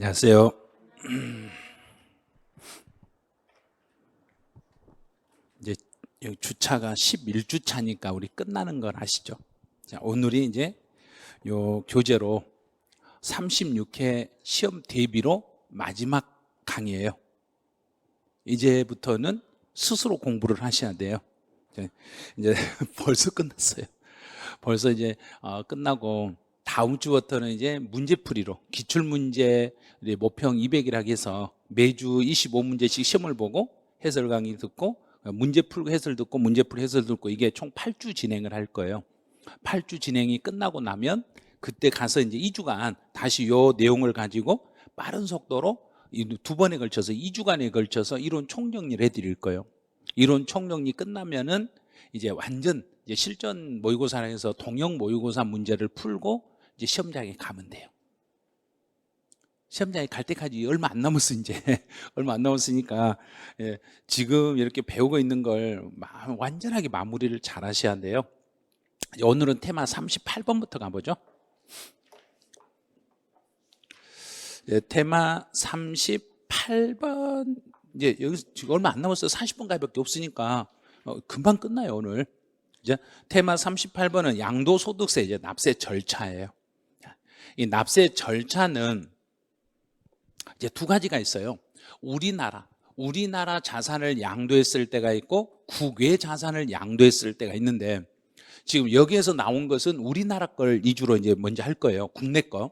안녕하세요. 이제 여기 주차가 11주차니까 우리 끝나는 걸 아시죠? 자, 오늘이 이제 요 교재로 36회 시험 대비로 마지막 강의예요. 이제부터는 스스로 공부를 하셔야 돼요. 이제 벌써 끝났어요. 벌써 이제 끝나고 다음 주부터는 이제 문제풀이로 기출문제 모평 200이라고 해서 매주 25문제씩 시험을 보고 해설 강의 듣고 문제 풀고 해설 듣고 문제 풀고 해설 듣고 이게 총 8주 진행을 할 거예요. 8주 진행이 끝나고 나면 그때 가서 이제 2주간 다시 요 내용을 가지고 빠른 속도로 두 번에 걸쳐서 2주간에 걸쳐서 이론 총정리를 해드릴 거예요. 이론 총정리 끝나면은 이제 완전 이제 실전 모의고사에서 통영 모의고사 문제를 풀고 이제 시험장에 가면 돼요. 시험장에 갈 때까지 얼마 안 남았어 이제 얼마 안 남았으니까 지금 이렇게 배우고 있는 걸 완전하게 마무리를 잘 하셔야 돼요. 오늘은 테마 38번부터 가보죠. 테마 38번 이제 여기 지금 얼마 안 남았어요. 40분가밖에 없으니까 금방 끝나요 오늘. 이제 테마 38번은 양도소득세 이제 납세 절차예요. 이 납세 절차는 이제 두 가지가 있어요. 우리나라 자산을 양도했을 때가 있고 국외 자산을 양도했을 때가 있는데 지금 여기에서 나온 것은 우리나라 걸 위주로 이제 먼저 할 거예요. 국내 거.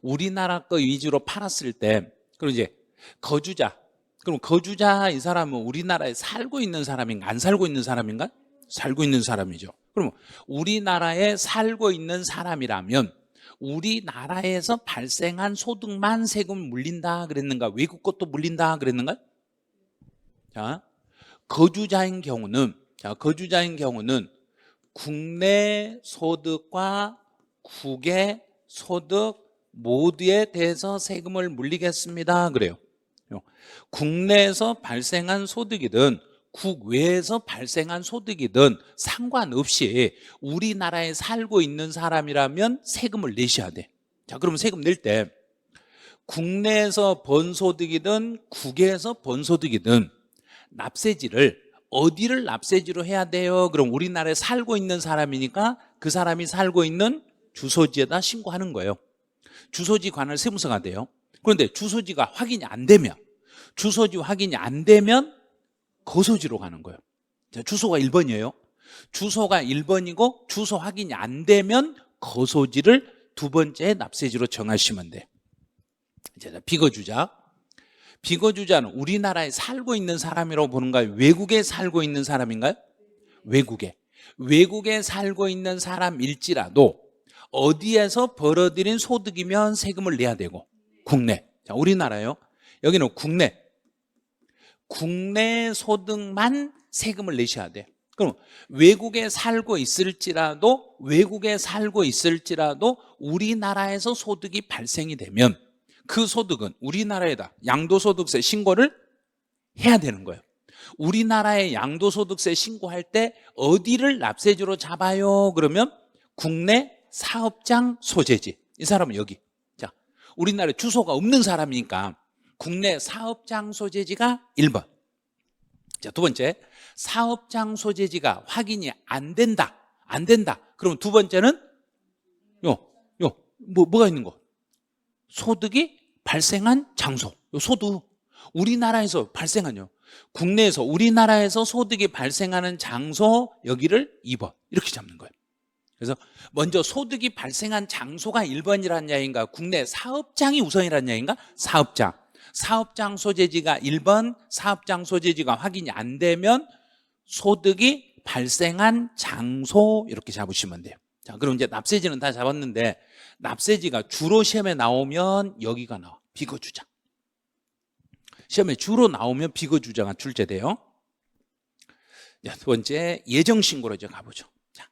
우리나라 거 위주로 팔았을 때 그럼 이제 거주자. 그럼 거주자 이 사람은 우리나라에 살고 있는 사람인가 안 살고 있는 사람인가? 살고 있는 사람이죠. 그럼 우리나라에 살고 있는 사람이라면 우리나라에서 발생한 소득만 세금 물린다 그랬는가? 외국 것도 물린다 그랬는가? 자, 거주자인 경우는 국내 소득과 국외 소득 모두에 대해서 세금을 물리겠습니다 그래요. 국내에서 발생한 소득이든 국외에서 발생한 소득이든 상관없이 우리나라에 살고 있는 사람이라면 세금을 내셔야 돼. 자, 그러면 세금 낼 때 국내에서 번 소득이든 국외에서 번 소득이든 납세지를 어디를 납세지로 해야 돼요? 그럼 우리나라에 살고 있는 사람이니까 그 사람이 살고 있는 주소지에다 신고하는 거예요. 주소지 관할 세무서가 돼요. 그런데 주소지가 확인이 안 되면 거소지로 가는 거예요. 자, 주소가 1번이에요. 주소가 1번이고 주소 확인이 안 되면 거소지를 두 번째 납세지로 정하시면 돼요. 이제 비거주자는 우리나라에 살고 있는 사람이라고 보는가요? 외국에 살고 있는 사람인가요? 외국에 살고 있는 사람일지라도 어디에서 벌어들인 소득이면 세금을 내야 되고 국내. 자, 우리나라요. 여기는 국내 소득만 세금을 내셔야 돼. 그럼 외국에 살고 있을지라도 우리나라에서 소득이 발생이 되면 그 소득은 우리나라에다 양도소득세 신고를 해야 되는 거예요. 우리나라에 양도소득세 신고할 때 어디를 납세지로 잡아요? 그러면 국내 사업장 소재지. 이 사람은 여기. 자, 우리나라에 주소가 없는 사람이니까 국내 사업장 소재지가 1번. 자, 두 번째, 사업장 소재지가 확인이 안 된다. 그럼 두 번째는 뭐가 있는 거? 소득이 발생한 장소. 소득. 우리나라에서 발생한요. 국내에서 우리나라에서 소득이 발생하는 장소 여기를 2번. 이렇게 잡는 거예요. 그래서 먼저 소득이 발생한 장소가 1번이라는 이야기인가? 국내 사업장이 우선이라는 이야기인가? 사업장 소재지가 1번, 사업장 소재지가 확인이 안 되면 소득이 발생한 장소 이렇게 잡으시면 돼요. 자, 그럼 이제 납세지는 다 잡았는데 납세지가 주로 시험에 나오면 여기가 나와. 비거주자. 시험에 주로 나오면 비거주자가 출제돼요. 자, 두 번째 예정신고로 이제 가보죠. 자,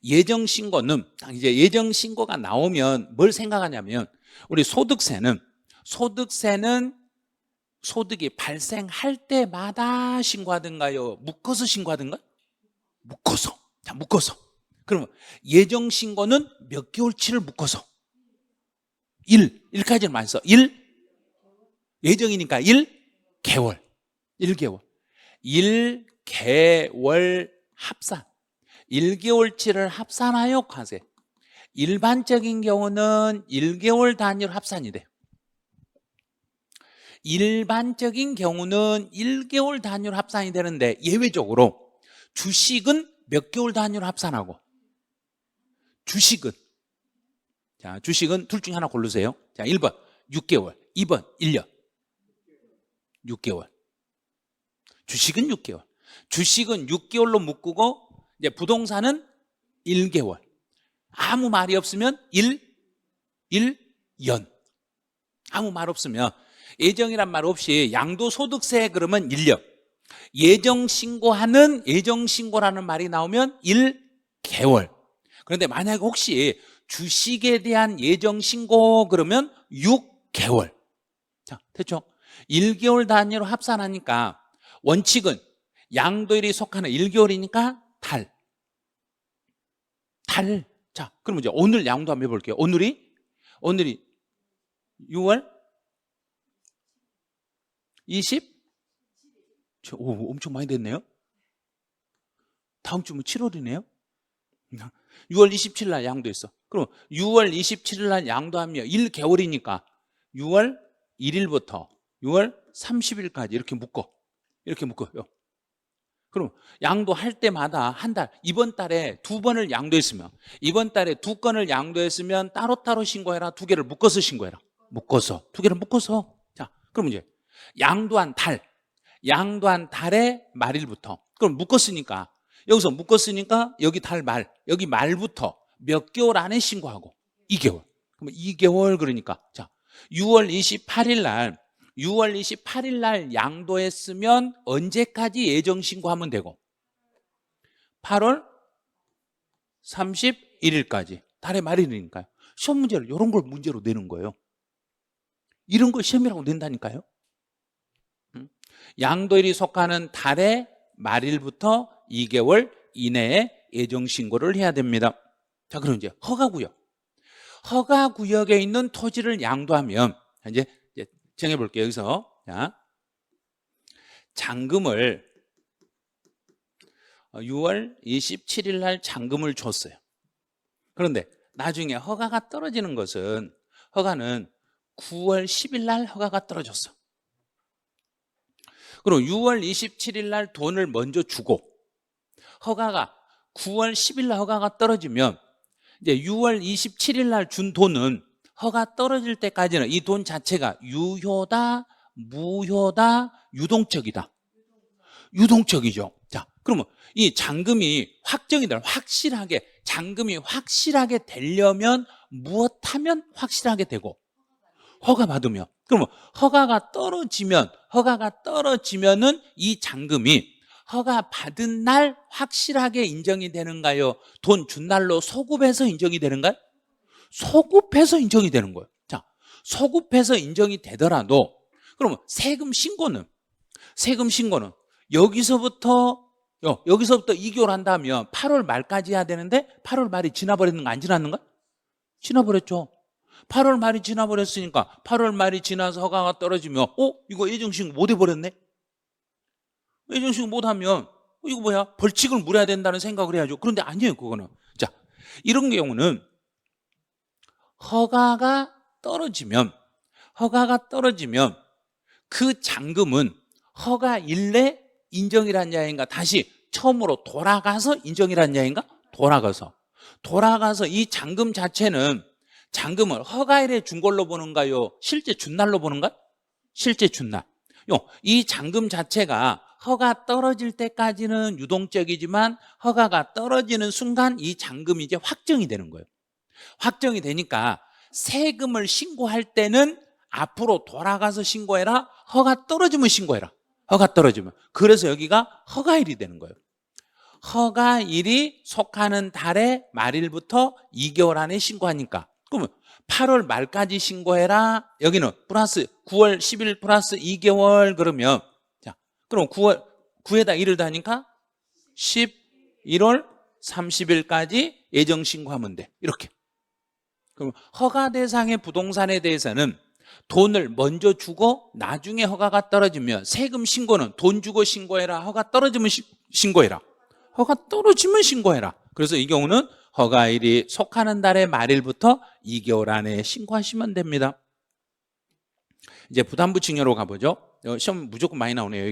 예정신고는 이제 예정신고가 나오면 뭘 생각하냐면 우리 소득세는 소득이 발생할 때마다 신고하든가요? 묶어서 신고하든가? 묶어서. 자, 묶어서. 그러면 예정신고는 몇 개월치를 묶어서? 1까지는 많이 써. 1, 예정이니까 1개월. 1개월. 1개월 합산. 1개월치를 합산하여 과세. 일반적인 경우는 1개월 단위로 합산이 돼요. 일반적인 경우는 1개월 단위로 합산이 되는데 예외적으로 주식은 몇 개월 단위로 합산하고 주식은 자, 주식은 둘 중에 하나 고르세요. 자, 1번 6개월, 2번 1년. 6개월. 주식은 6개월. 주식은 6개월로 묶고 이제 부동산은 1개월. 아무 말이 없으면 1년. 아무 말 없으면 예정이란 말 없이 양도소득세 그러면 1년. 예정신고하는 예정신고라는 말이 나오면 1개월. 그런데 만약에 혹시 주식에 대한 예정신고 그러면 6개월. 자, 됐죠? 1개월 단위로 합산하니까 원칙은 양도일이 속하는 1개월이니까 달. 자, 그럼 이제 오늘 양도 한번 해볼게요. 오늘이 6월 20? 오, 엄청 많이 됐네요. 다음 주면 7월이네요. 6월 27일 날 양도했어. 그럼 6월 27일 날 양도하면 1개월이니까 6월 1일부터 6월 30일까지 이렇게 묶어요. 그럼 양도할 때마다 한 달, 이번 달에 2번을 양도했으면 이번 달에 2건을 양도했으면 따로따로 신고해라. 2개를 묶어서 신고해라. 묶어서 2개를 묶어서. 자, 그럼 이제 양도한 달의 말일부터 그럼 묶었으니까 여기 달 말, 여기 말부터 몇 개월 안에 신고하고 2개월. 그럼 2개월 그러니까 자, 6월 28일 날 양도했으면 언제까지 예정 신고하면 되고 8월 31일까지 달의 말이니까요. 시험 문제를 이런 걸 문제로 내는 거예요. 이런 걸 시험이라고 낸다니까요. 양도일이 속하는 달의 말일부터 2개월 이내에 예정 신고를 해야 됩니다. 자, 그럼 이제 허가구역에 있는 토지를 양도하면 이제 정해볼게요. 여기서 자, 잔금을 6월 27일 날 잔금을 줬어요. 그런데 나중에 허가가 떨어지는 것은 허가는 9월 10일 날 허가가 떨어졌어. 그럼 6월 27일 날 돈을 먼저 주고 허가가 9월 10일 날 허가가 떨어지면 이제 6월 27일 날 준 돈은 허가 떨어질 때까지는 이 돈 자체가 유효다, 무효다, 유동적이다. 유동적이죠. 자, 그러면 이 잔금이 잔금이 확실하게 되려면 무엇하면 확실하게 되고 허가 받으면 그러면 허가가 떨어지면은 이 잔금이 허가 받은 날 확실하게 인정이 되는가요? 돈 준 날로 소급해서 인정이 되는가요? 소급해서 인정이 되는 거예요. 자, 소급해서 인정이 되더라도 그러면 세금 신고는 여기서부터 2개월 한다면 8월 말까지 해야 되는데 8월 말이 지나버렸는가 안 지났는가? 지나버렸죠. 8월 말이 지나버렸으니까 8월 말이 지나서 허가가 떨어지면 이거 예정신고 못 해버렸네. 예정신고 못하면 이거 뭐야? 벌칙을 물어야 된다는 생각을 해야죠. 그런데 아니에요. 그거는. 자, 이런 경우는 허가가 떨어지면 그 잔금은 허가 일내 인정이란 이야기인가 다시 처음으로 돌아가서 인정이란 이야기인가? 돌아가서 이 잔금 자체는 잔금을 허가일에 준 걸로 보는가요? 실제 준 날로 보는가? 실제 준 날. 이 잔금 자체가 허가 떨어질 때까지는 유동적이지만 허가가 떨어지는 순간 이 잔금이 이제 확정이 되는 거예요. 확정이 되니까 세금을 신고할 때는 앞으로 돌아가서 신고해라. 허가 떨어지면 신고해라. 허가 떨어지면. 그래서 여기가 허가일이 되는 거예요. 허가일이 속하는 달의 말일부터 2개월 안에 신고하니까 그러면 8월 말까지 신고해라. 여기는 플러스 9월 10일 플러스 2개월 그러면 자, 그럼 9에다 1을 다니까 11월 30일까지 예정 신고하면 돼. 이렇게. 그럼 허가 대상의 부동산에 대해서는 돈을 먼저 주고 나중에 허가가 떨어지면 세금 신고는 돈 주고 신고해라, 허가 떨어지면 신고해라, 허가 떨어지면 신고해라. 그래서 이 경우는 허가일이 속하는 달의 말일부터 2개월 안에 신고하시면 됩니다. 이제 부담부 증여로 가보죠. 시험 무조건 많이 나오네요.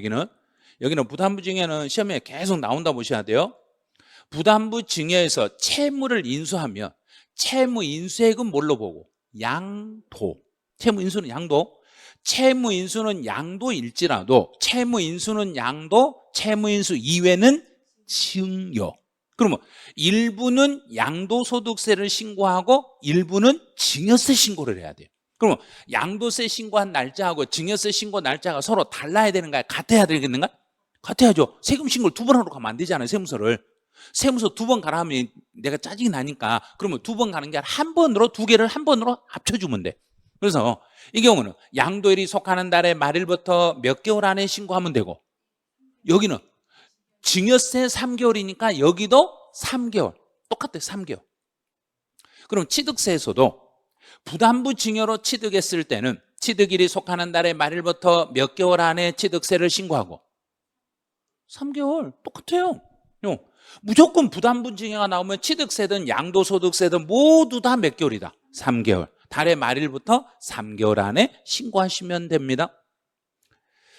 여기는 부담부 증여는 시험에 계속 나온다 보셔야 돼요. 부담부 증여에서 채무를 인수하면 채무 인수액은 뭘로 보고? 양도. 채무 인수는 양도. 채무 인수는 양도일지라도 채무 인수는 양도, 채무 인수 이외는 증여. 그러면 일부는 양도소득세를 신고하고 일부는 증여세 신고를 해야 돼요. 그러면 양도세 신고한 날짜하고 증여세 신고 날짜가 서로 달라야 되는가요? 같아야 되겠는가? 같아야죠. 세금 신고를 2번 하러 가면 안 되잖아요. 세무서 2번 가라 하면 내가 짜증이 나니까, 그러면 2번 가는 게 아니라 한 번으로 2개를 한 번으로 합쳐주면 돼. 그래서 이 경우는 양도일이 속하는 달의 말일부터 몇 개월 안에 신고하면 되고, 여기는 증여세 3개월이니까 여기도 3개월. 똑같아요. 3개월. 그럼 취득세에서도 부담부 증여로 취득했을 때는 취득일이 속하는 달의 말일부터 몇 개월 안에 취득세를 신고하고, 3개월. 똑같아요. 무조건 부담부 증여가 나오면 취득세든 양도소득세든 모두 다 몇 개월이다? 3개월. 달의 말일부터 3개월 안에 신고하시면 됩니다.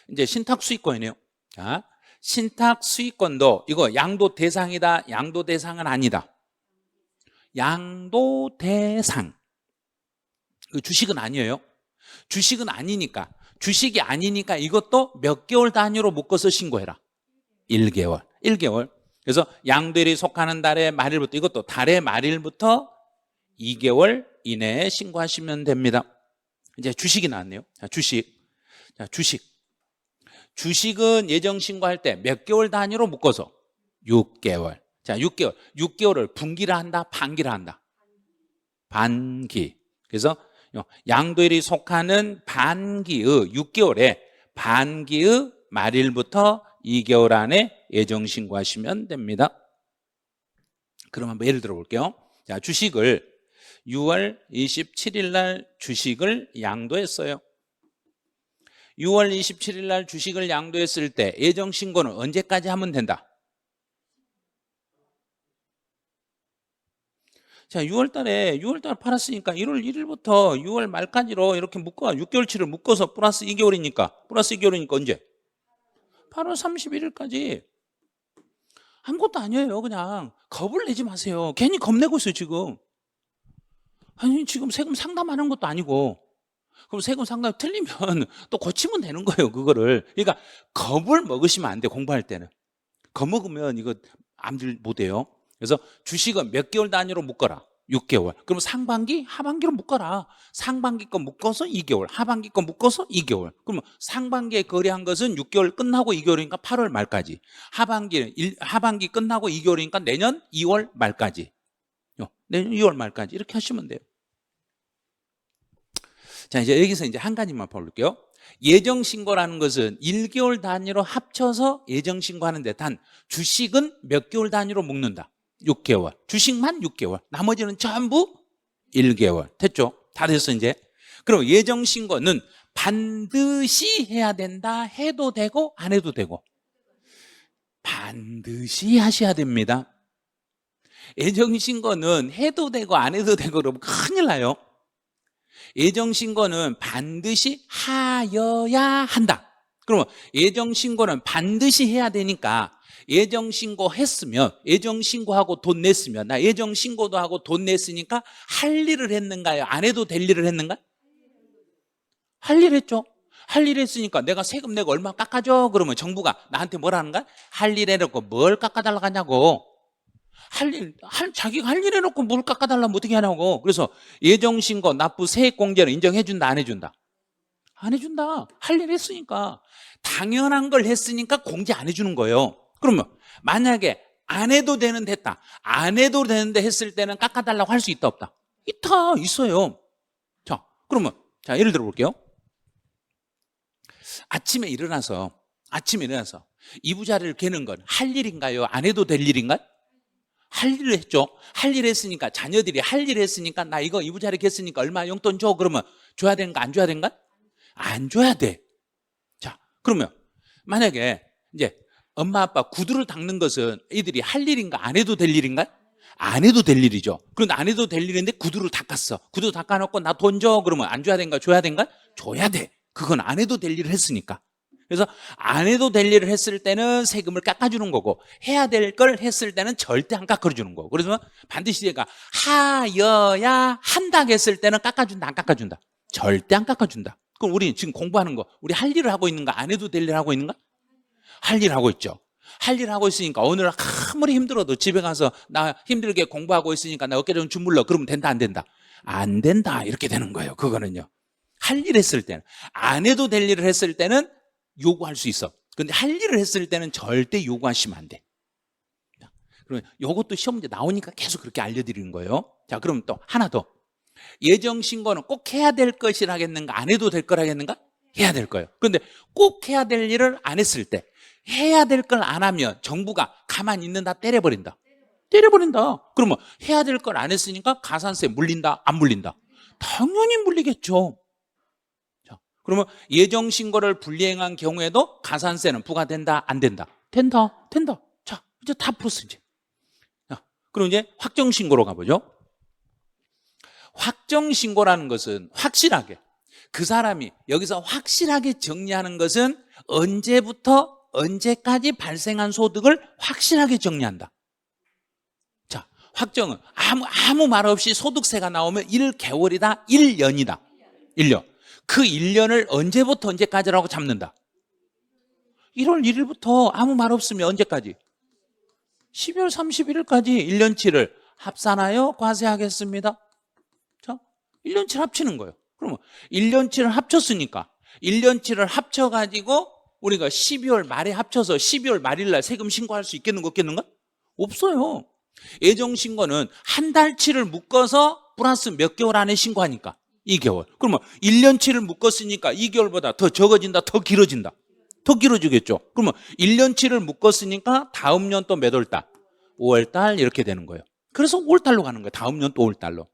이제 신탁수익권이네요. 자, 신탁수익권도 이거 양도 대상이다, 양도 대상은 아니다. 양도 대상. 그 주식은 아니에요. 주식은 아니니까, 주식이 아니니까 이것도 몇 개월 단위로 묶어서 신고해라. 1개월. 1개월. 그래서 양도일이 속하는 달의 말일부터, 이것도 달의 말일부터 2개월 이내에 신고하시면 됩니다. 이제 주식이 나왔네요. 자, 주식은 예정 신고할 때 몇 개월 단위로 묶어서 6개월. 자, 6개월을 분기를 한다, 반기를 한다? 반기. 그래서 양도일이 속하는 반기의 6개월에 반기의 말일부터 2개월 안에 예정 신고하시면 됩니다. 그럼 한번 예를 들어 볼게요. 자, 주식을 6월 27일 날 주식을 양도했어요. 6월 27일 날 주식을 양도했을 때 예정 신고는 언제까지 하면 된다? 자, 6월 달에 팔았으니까 1월 1일부터 6월 말까지로 이렇게 묶어, 6개월치를 묶어서 플러스 2개월이니까 언제? 8월 31일까지. 아무것도 아니에요. 그냥 겁을 내지 마세요. 괜히 겁내고 있어요 지금. 아니, 지금 세금 상담하는 것도 아니고. 그럼 세금 상담 틀리면 또 고치면 되는 거예요, 그거를. 그러니까 겁을 먹으시면 안 돼. 공부할 때는 겁먹으면 이거 암들 못해요. 그래서 주식은 몇 개월 단위로 묶어라? 6개월. 그럼 상반기, 하반기로 묶어라. 상반기 거 묶어서 2개월, 하반기 거 묶어서 2개월. 그러면 상반기에 거래한 것은 6개월 끝나고 2개월이니까 8월 말까지. 하반기 끝나고 2개월이니까 내년 2월 말까지. 내년 2월 말까지 이렇게 하시면 돼요. 자, 이제 여기서 이제 한 가지만 볼게요. 예정신고라는 것은 1개월 단위로 합쳐서 예정신고하는데, 단 주식은 몇 개월 단위로 묶는다? 6개월. 주식만 6개월. 나머지는 전부 1개월. 됐죠? 다 됐어 이제. 그럼 예정신고는 반드시 해야 된다, 해도 되고 안 해도 되고? 반드시 하셔야 됩니다. 예정신고는 해도 되고 안 해도 되고 그러면 큰일 나요. 예정신고는 반드시 하여야 한다. 그러면 예정신고는 반드시 해야 되니까, 예정신고 했으면, 예정신고하고 돈 냈으면, 나 예정신고도 하고 돈 냈으니까 할 일을 했는가요? 안 해도 될 일을 했는가? 할 일 했죠. 할 일 했으니까 내가 세금 내고 얼마 깎아줘? 그러면 정부가 나한테 뭐라는가? 할 일 해놓고 뭘 깎아달라고 하냐고. 자기가 할 일 해놓고 뭘 깎아달라면 어떻게 하냐고. 그래서 예정신고, 납부, 세액공제는 인정해준다, 안 해준다? 안 해준다. 할 일 했으니까. 당연한 걸 했으니까 공제 안 해주는 거예요. 그러면 만약에 안 해도 되는데 했다, 안 해도 되는데 했을 때는 깎아달라고 할 수 있다, 없다? 있어요. 자, 그러면 자, 예를 들어 볼게요. 아침에 일어나서 이부자리를 개는 건 할 일인가요? 안 해도 될 일인가요? 할 일을 했죠. 할 일 했으니까, 자녀들이 할 일 했으니까 나 이거 이부자리 겠으니까 얼마 용돈 줘. 그러면 줘야 되는가 안 줘야 되는가? 안 줘야 돼. 자, 그러면 만약에 이제 엄마 아빠 구두를 닦는 것은 애들이 할 일인가 안 해도 될 일인가? 안 해도 될 일이죠. 그런데 안 해도 될 일인데 구두를 닦았어. 구두 닦아놓고 나 돈 줘. 그러면 안 줘야 되는가 줘야 되는가? 줘야 돼. 그건 안 해도 될 일을 했으니까. 그래서 안 해도 될 일을 했을 때는 세금을 깎아주는 거고 해야 될 걸 했을 때는 절대 안 깎아주는 거고. 그래서 반드시 얘가 하여야 한다 했을 때는 깎아준다 안 깎아준다? 절대 안 깎아준다. 그럼 우리 지금 공부하는 거 우리 할 일을 하고 있는가 안 해도 될 일을 하고 있는가? 할 일 하고 있죠. 할 일 하고 있으니까 오늘 아무리 힘들어도 집에 가서 나 힘들게 공부하고 있으니까 나 어깨 좀 주물러. 그러면 된다 안 된다? 안 된다 이렇게 되는 거예요. 그거는요. 할 일 했을 때는 안 해도 될 일을 했을 때는 요구할 수 있어. 근데 할 일을 했을 때는 절대 요구하시면 안 돼. 그러면 요것도 시험 문제 나오니까 계속 그렇게 알려드리는 거예요. 자, 그럼 또 하나 더. 예정 신고는 꼭 해야 될 것이라 하겠는가 안 해도 될 거라 하겠는가? 해야 될 거예요. 그런데 꼭 해야 될 일을 안 했을 때 해야 될 걸 안 하면 정부가 가만히 있는다 때려버린다. 때려버린다. 그러면 해야 될 걸 안 했으니까 가산세 물린다 안 물린다? 당연히 물리겠죠. 자, 그러면 예정 신고를 불이행한 경우에도 가산세는 부과된다 안 된다? 된다. 자, 이제 다 풀었어 이제. 자, 그럼 이제 확정 신고로 가보죠. 확정 신고라는 것은 확실하게 그 사람이 여기서 확실하게 정리하는 것은 언제부터 언제까지 발생한 소득을 확실하게 정리한다. 자, 확정은 아무 말 없이 소득세가 나오면 1개월이다 1년이다 1년. 그 1년을 언제부터 언제까지라고 잡는다. 1월 1일부터 아무 말 없으면 언제까지? 12월 31일까지 1년치를 합산하여 과세하겠습니다. 자, 1년치를 합치는 거예요. 그러면 1년치를 합쳤으니까 1년치를 합쳐가지고 우리가 12월 말에 합쳐서 12월 말일날 세금 신고할 수 있겠는가 없겠는가? 없어요. 예정신고는 한 달치를 묶어서 플러스 몇 개월 안에 신고하니까 2개월. 그러면 1년치를 묶었으니까 2개월보다 더 적어진다 더 길어진다? 더 길어지겠죠. 그러면 1년치를 묶었으니까 다음 년 또 몇 월달? 5월달 이렇게 되는 거예요. 그래서 5월달로 가는 거예요. 다음 년 또 5월달로.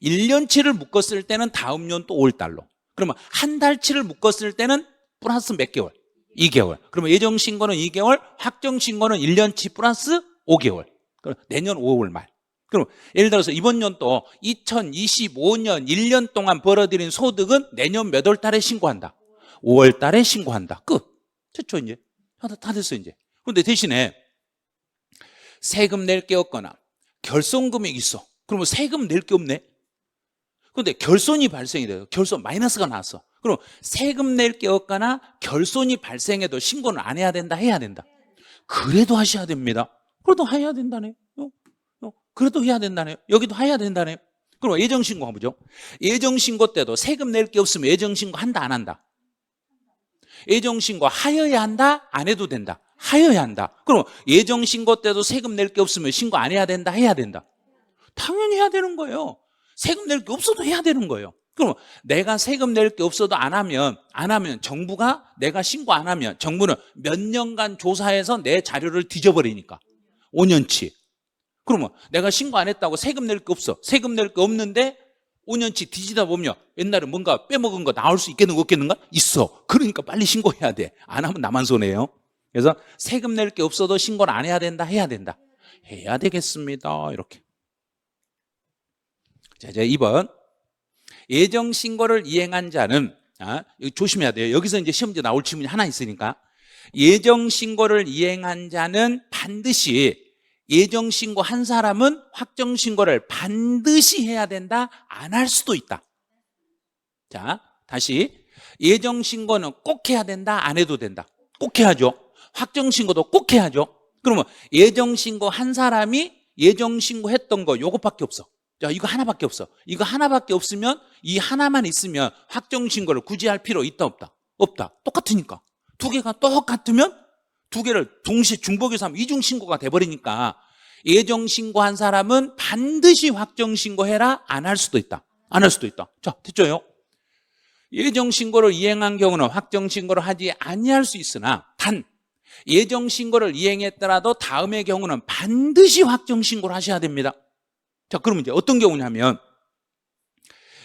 1년치를 묶었을 때는 다음 년 또 5월달로. 그러면 한 달치를 묶었을 때는 플러스 몇 개월? 2개월. 그러면 예정신고는 2개월, 확정신고는 1년치 플러스 5개월. 그럼 내년 5월 말. 그럼 예를 들어서 이번 연도 2025년 1년 동안 벌어들인 소득은 내년 몇 월 달에 신고한다? 5월 달에 신고한다. 끝. 됐죠 이제? 다 됐어 이제. 그런데 대신에 세금 낼 게 없거나 결손금액이 있어. 그러면 세금 낼 게 없네. 그런데 결손이 발생이 돼요. 결손 마이너스가 나왔어. 그럼 세금 낼 게 없거나 결손이 발생해도 신고는 안 해야 된다 해야 된다? 그래도 하셔야 됩니다. 그래도 해야 된다네. 그래도 해야 된다네. 여기도 해야 된다네. 그럼 예정신고 가보죠. 예정신고 때도 세금 낼 게 없으면 예정신고 한다 안 한다? 예정신고 하여야 한다 안 해도 된다? 하여야 한다. 그럼 예정신고 때도 세금 낼 게 없으면 신고 안 해야 된다 해야 된다? 당연히 해야 되는 거예요. 세금 낼 게 없어도 해야 되는 거예요. 그럼 내가 세금 낼 게 없어도 안 하면 정부가 내가 신고 안 하면 정부는 몇 년간 조사해서 내 자료를 뒤져버리니까 5년치. 그러면 내가 신고 안 했다고 세금 낼 게 없어. 세금 낼 게 없는데 5년치 뒤지다 보면 옛날에 뭔가 빼먹은 거 나올 수 있겠는가 없겠는가? 있어. 그러니까 빨리 신고해야 돼. 안 하면 나만 손해예요. 그래서 세금 낼 게 없어도 신고를 안 해야 된다 해야 된다? 해야 되겠습니다. 이렇게. 자, 이제 2번. 예정신고를 이행한 자는 조심해야 돼요. 여기서 이제 시험지 나올 질문이 하나 있으니까. 예정신고를 이행한 자는 반드시 예정신고 한 사람은 확정신고를 반드시 해야 된다 안 할 수도 있다. 자, 다시 예정신고는 꼭 해야 된다 안 해도 된다? 꼭 해야죠. 확정신고도 꼭 해야죠. 그러면 예정신고 한 사람이 예정신고 했던 거 요것밖에 없어. 자, 이거 하나밖에 없어. 이거 하나밖에 없으면 이 하나만 있으면 확정신고를 굳이 할 필요 있다 없다? 없다. 똑같으니까. 두 개가 똑같으면 두 개를 동시에 중복해서 하면 이중신고가 돼버리니까 예정신고한 사람은 반드시 확정신고해라 안 할 수도 있다. 안 할 수도 있다. 자, 됐죠요? 예정신고를 이행한 경우는 확정신고를 하지 아니할 수 있으나 단 예정신고를 이행했더라도 다음의 경우는 반드시 확정신고를 하셔야 됩니다. 자, 그러면 이제 어떤 경우냐면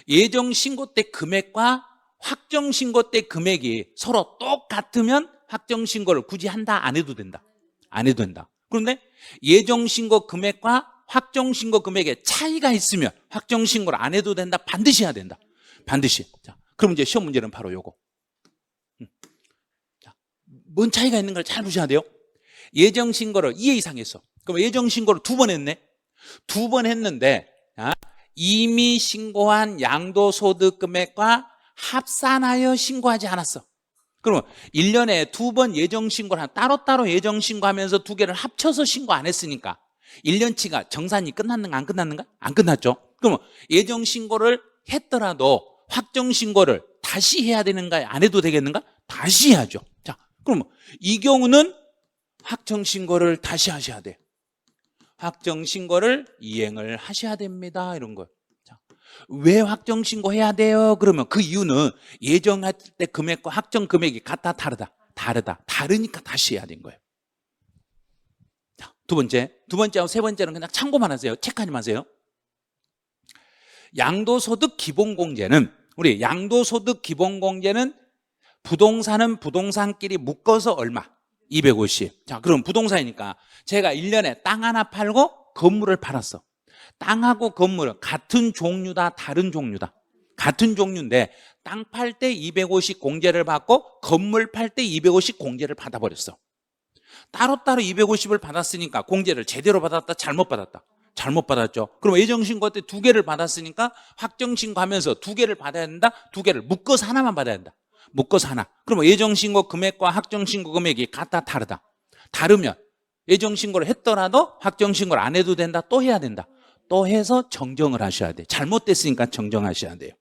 예정 신고 때 금액과 확정 신고 때 금액이 서로 똑같으면 확정 신고를 굳이 한다, 안 해도 된다? 안 해도 된다. 그런데 예정 신고 금액과 확정 신고 금액에 차이가 있으면 확정 신고를 안 해도 된다, 반드시 해야 된다. 반드시. 자, 그럼 이제 시험 문제는 바로 요거. 자, 뭔 차이가 있는 걸 잘 보셔야 돼요. 예정 신고를 2회 이상 했어. 그럼 예정 신고를 2번 했네. 2번 했는데 이미 신고한 양도소득 금액과 합산하여 신고하지 않았어. 그러면 1년에 2번 예정 신고를 따로따로 예정 신고하면서 2개를 합쳐서 신고 안 했으니까 1년치가 정산이 끝났는가 안 끝났는가? 안 끝났죠. 그러면 예정 신고를 했더라도 확정 신고를 다시 해야 되는가, 안 해도 되겠는가? 다시 해야죠. 자, 그러면 이 경우는 확정 신고를 다시 하셔야 돼요. 확정 신고를 이행을 하셔야 됩니다. 이런 거예요. 자, 왜 확정 신고해야 돼요? 그러면 그 이유는 예정할 때 금액과 확정 금액이 같다, 다르다? 다르니까 다시 해야 된 거예요. 자, 두 번째하고 세 번째는 그냥 참고만 하세요. 체크하지 마세요. 양도소득 기본공제는, 우리 양도소득 기본공제는 부동산은 부동산끼리 묶어서 얼마? 250. 자, 그럼 부동산이니까 제가 1년에 땅 하나 팔고 건물을 팔았어. 땅하고 건물은 같은 종류다, 다른 종류다? 같은 종류인데 땅 팔 때 250 공제를 받고 건물 팔 때 250 공제를 받아버렸어. 따로따로 250을 받았으니까 공제를 제대로 받았다, 잘못 받았다? 잘못 받았죠. 그럼 예정신고 때 2개를 받았으니까 확정신고하면서 2개를 받아야 된다? 2개를 묶어서 하나만 받아야 된다? 묶어서 하나. 그러면 예정신고 금액과 확정신고 금액이 같다, 다르다? 다르면 예정신고를 했더라도 확정신고를 안 해도 된다, 또 해야 된다? 또 해서 정정을 하셔야 돼요. 잘못됐으니까 정정하셔야 돼요.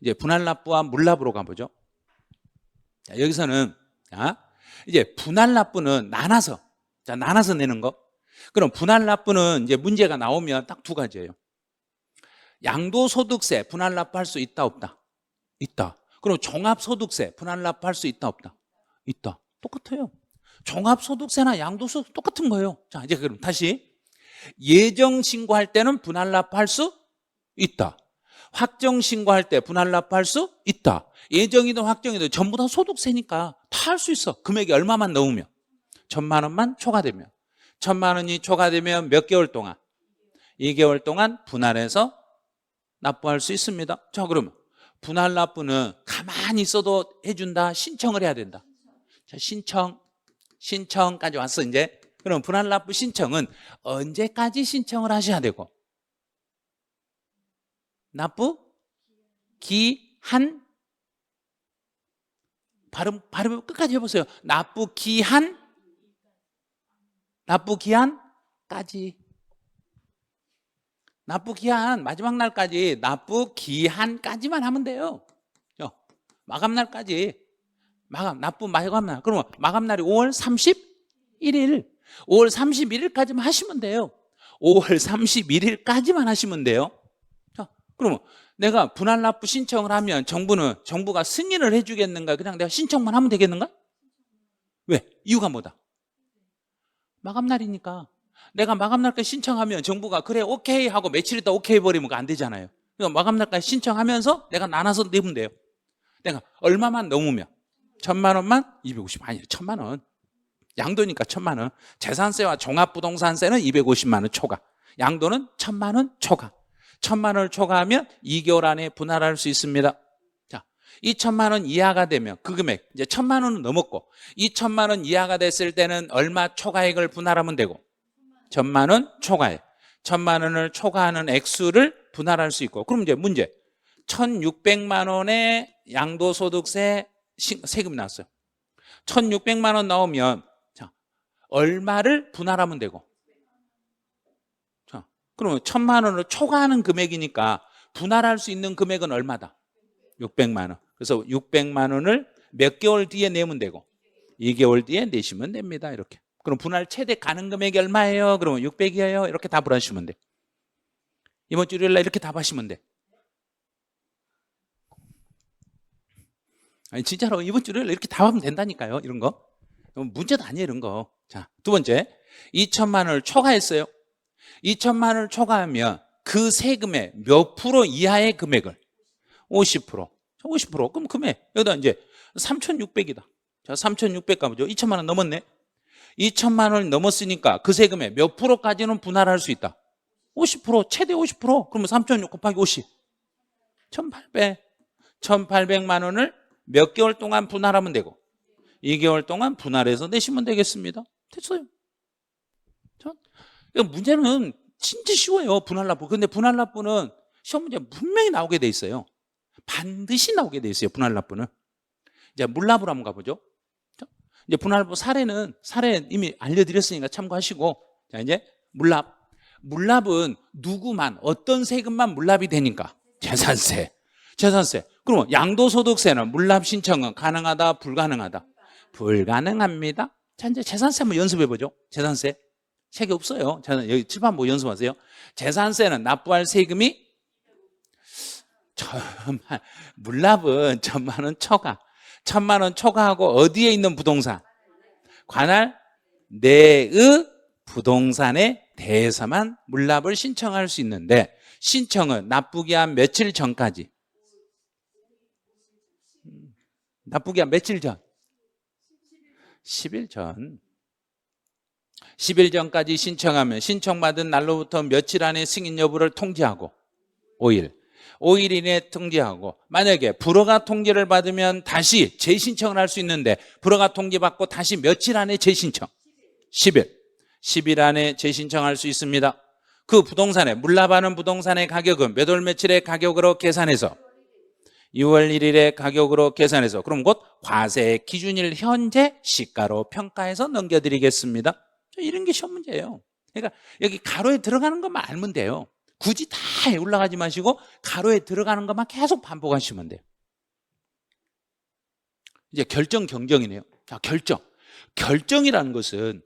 이제 분할납부와 물납부로 가보죠. 자, 여기서는 이제 분할납부는 나눠서 내는 거. 그럼 분할납부는 이제 문제가 나오면 딱 2가지예요. 양도소득세 분할납부 할 수 있다, 없다? 있다. 그럼 종합소득세 분할납부 할 수 있다, 없다? 있다. 똑같아요. 종합소득세나 양도소득 똑같은 거예요. 자, 이제 그럼 다시 예정신고할 때는 분할납부 할 수 있다. 확정신고할 때 분할납부 할 수 있다. 예정이든 확정이든 전부 다 소득세니까 다 할 수 있어. 금액이 얼마만 넣으면? 1,000만 원만 초과되면. 1,000만 원이 초과되면 몇 개월 동안? 2개월 동안 분할해서 납부할 수 있습니다. 자, 그러면 분할납부는 가만히 있어도 해준다, 신청을 해야 된다? 자, 신청까지 왔어. 이제 그럼 분할납부 신청은 언제까지 신청을 하셔야 되고? 납부 기한, 발음 끝까지 해보세요. 납부 기한까지. 납부 기한 마지막 날까지 납부 기한까지만 하면 돼요. 마감날까지. 납부 마감날. 그러면 마감날이 5월 31일. 5월 31일까지만 하시면 돼요. 5월 31일까지만 하시면 돼요. 자, 그러면 내가 분할납부 신청을 하면 정부가 승인을 해주겠는가? 그냥 내가 신청만 하면 되겠는가? 왜? 이유가 뭐다? 마감날이니까. 내가 마감날까지 신청하면 정부가 그래 오케이 하고 며칠 있다 오케이 해버리면 안 되잖아요. 그래서 마감날까지 신청하면서 내가 나눠서 내면 돼요. 내가 얼마만 넘으면? 1,000만 원만? 250. 아니 1,000만 원. 양도니까 1,000만 원. 재산세와 종합부동산세는 250만 원 초과. 양도는 1,000만 원 초과. 1,000만 원을 초과하면 2개월 안에 분할할 수 있습니다. 자, 2,000만 원 이하가 되면 그 금액 이제 1,000만 원은 넘었고 2,000만 원 이하가 됐을 때는 얼마 초과액을 분할하면 되고 1,000만 원 초과액. 1,000만 원을 초과하는 액수를 분할할 수 있고. 그럼 이제 문제 1,600만 원의 양도소득세 세금이 나왔어요. 1,600만 원 나오면 자, 얼마를 분할하면 되고? 자, 그러면 1,000만 원을 초과하는 금액이니까 분할할 수 있는 금액은 얼마다? 600만 원. 그래서 600만 원을 몇 개월 뒤에 내면 되고 2개월 뒤에 내시면 됩니다. 이렇게. 그럼 분할 최대 가능 금액이 얼마예요? 그러면 600이에요. 이렇게 답을 하시면 돼. 이번 주 일요일 날 이렇게 답하시면 돼. 아니 진짜로 이번 주 일요일 날 이렇게 답하면 된다니까요. 이런 거. 문제도 아니에요. 이런 거. 자, 두 번째 2,000만 원을 초과했어요. 2,000만 원을 초과하면 그 세금의 몇 프로 이하의 금액을 50%. 50%. 그럼 금액 여기다 이제 3,600이다. 자, 3,600 가보죠. 2천만 원 넘었네. 2천만 원이 넘었으니까 그 세금의 몇 프로까지는 분할할 수 있다. 50%, 최대 50%. 그러면 3,600 곱하기 50. 1,800. 1,800만 원을 몇 개월 동안 분할하면 되고 2개월 동안 분할해서 내시면 되겠습니다. 됐어요. 문제는 진짜 쉬워요. 분할납부. 근데 분할납부는 시험 문제 분명히 나오게 돼 있어요. 반드시 나오게 돼 있어요. 분할납부는. 이제 물납으로 한번 가보죠. 이제 분할납부 사례 이미 알려드렸으니까 참고하시고, 자 이제 물납은 누구만 어떤 세금만 물납이 되니까 재산세. 그러면 양도소득세는 물납 신청은 가능하다, 불가능하다? 불가능합니다. 자 이제 재산세 한번 연습해 보죠. 재산세 책이 없어요. 여기 칠판 보고 연습하세요. 재산세는 납부할 세금이 물납은 1,000만 원 초과. 1,000만 원 초과하고 어디에 있는 부동산? 관할 내의 부동산에 대해서만 물납을 신청할 수 있는데 신청은 납부기한 며칠 전까지? 납부기한 며칠 전? 10일 전. 10일 전까지 신청하면 신청받은 날로부터 며칠 안에 승인 여부를 통지하고 5일 이내에 통지하고 만약에 불허가 통지를 받으면 다시 재신청을 할 수 있는데 불허가 통지받고 다시 며칠 안에 재신청? 10일 안에 재신청할 수 있습니다. 그 부동산에 물납하는 부동산의 가격은 몇 월 며칠의 가격으로 계산해서 6월 1일의 가격으로 계산해서 그럼 곧 과세 기준일 현재 시가로 평가해서 넘겨드리겠습니다. 이런 게 시험 문제예요. 그러니까 여기 가로에 들어가는 것만 알면 돼요. 굳이 다 올라가지 마시고 가로에 들어가는 것만 계속 반복하시면 돼요. 이제 결정 경정이네요. 자, 결정이라는 것은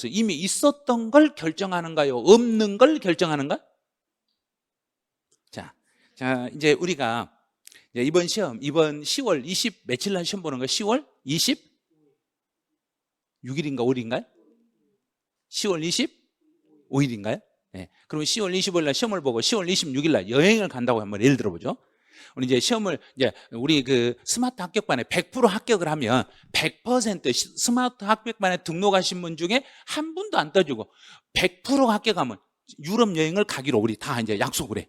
이미 있었던 걸 결정하는가요? 없는 걸 결정하는가? 자 이제 우리가 이번 시험 이번 10월 20 며칠 날 시험 보는 거 10월 26일인가 5일인가요? 10월 25일인가요? 네. 그러면 10월 25일 날 시험을 보고 10월 26일 날 여행을 간다고 한번 예를 들어보죠. 우리 이제 시험을 우리 그 스마트 합격반에 100% 합격을 하면 100% 스마트 합격반에 등록하신 분 중에 한 분도 안 떠주고 100% 합격하면 유럽 여행을 가기로 우리 다 이제 약속을 해.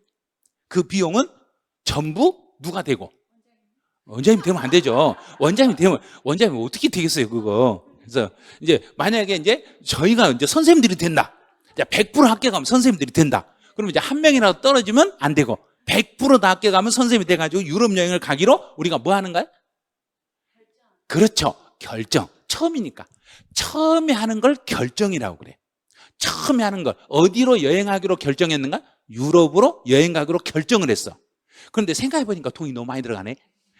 그 비용은 전부 누가 되고? 원장님 되면 안 되죠. 원장님 어떻게 되겠어요, 그거. 그래서 이제 만약에 이제 저희가 이제 선생님들이 된다. 100% 합격하면 선생님들이 된다. 그러면 이제 한 명이라도 떨어지면 안 되고 100% 다 합격하면 선생님이 돼가지고 유럽 여행을 가기로 우리가 뭐 하는가요? 그렇죠. 결정. 처음이니까. 처음에 하는 걸 결정이라고 그래. 처음에 하는 걸 어디로 여행하기로 결정했는가? 유럽으로 여행 가기로 결정을 했어. 그런데 생각해보니까 돈이 너무 많이 들어가네.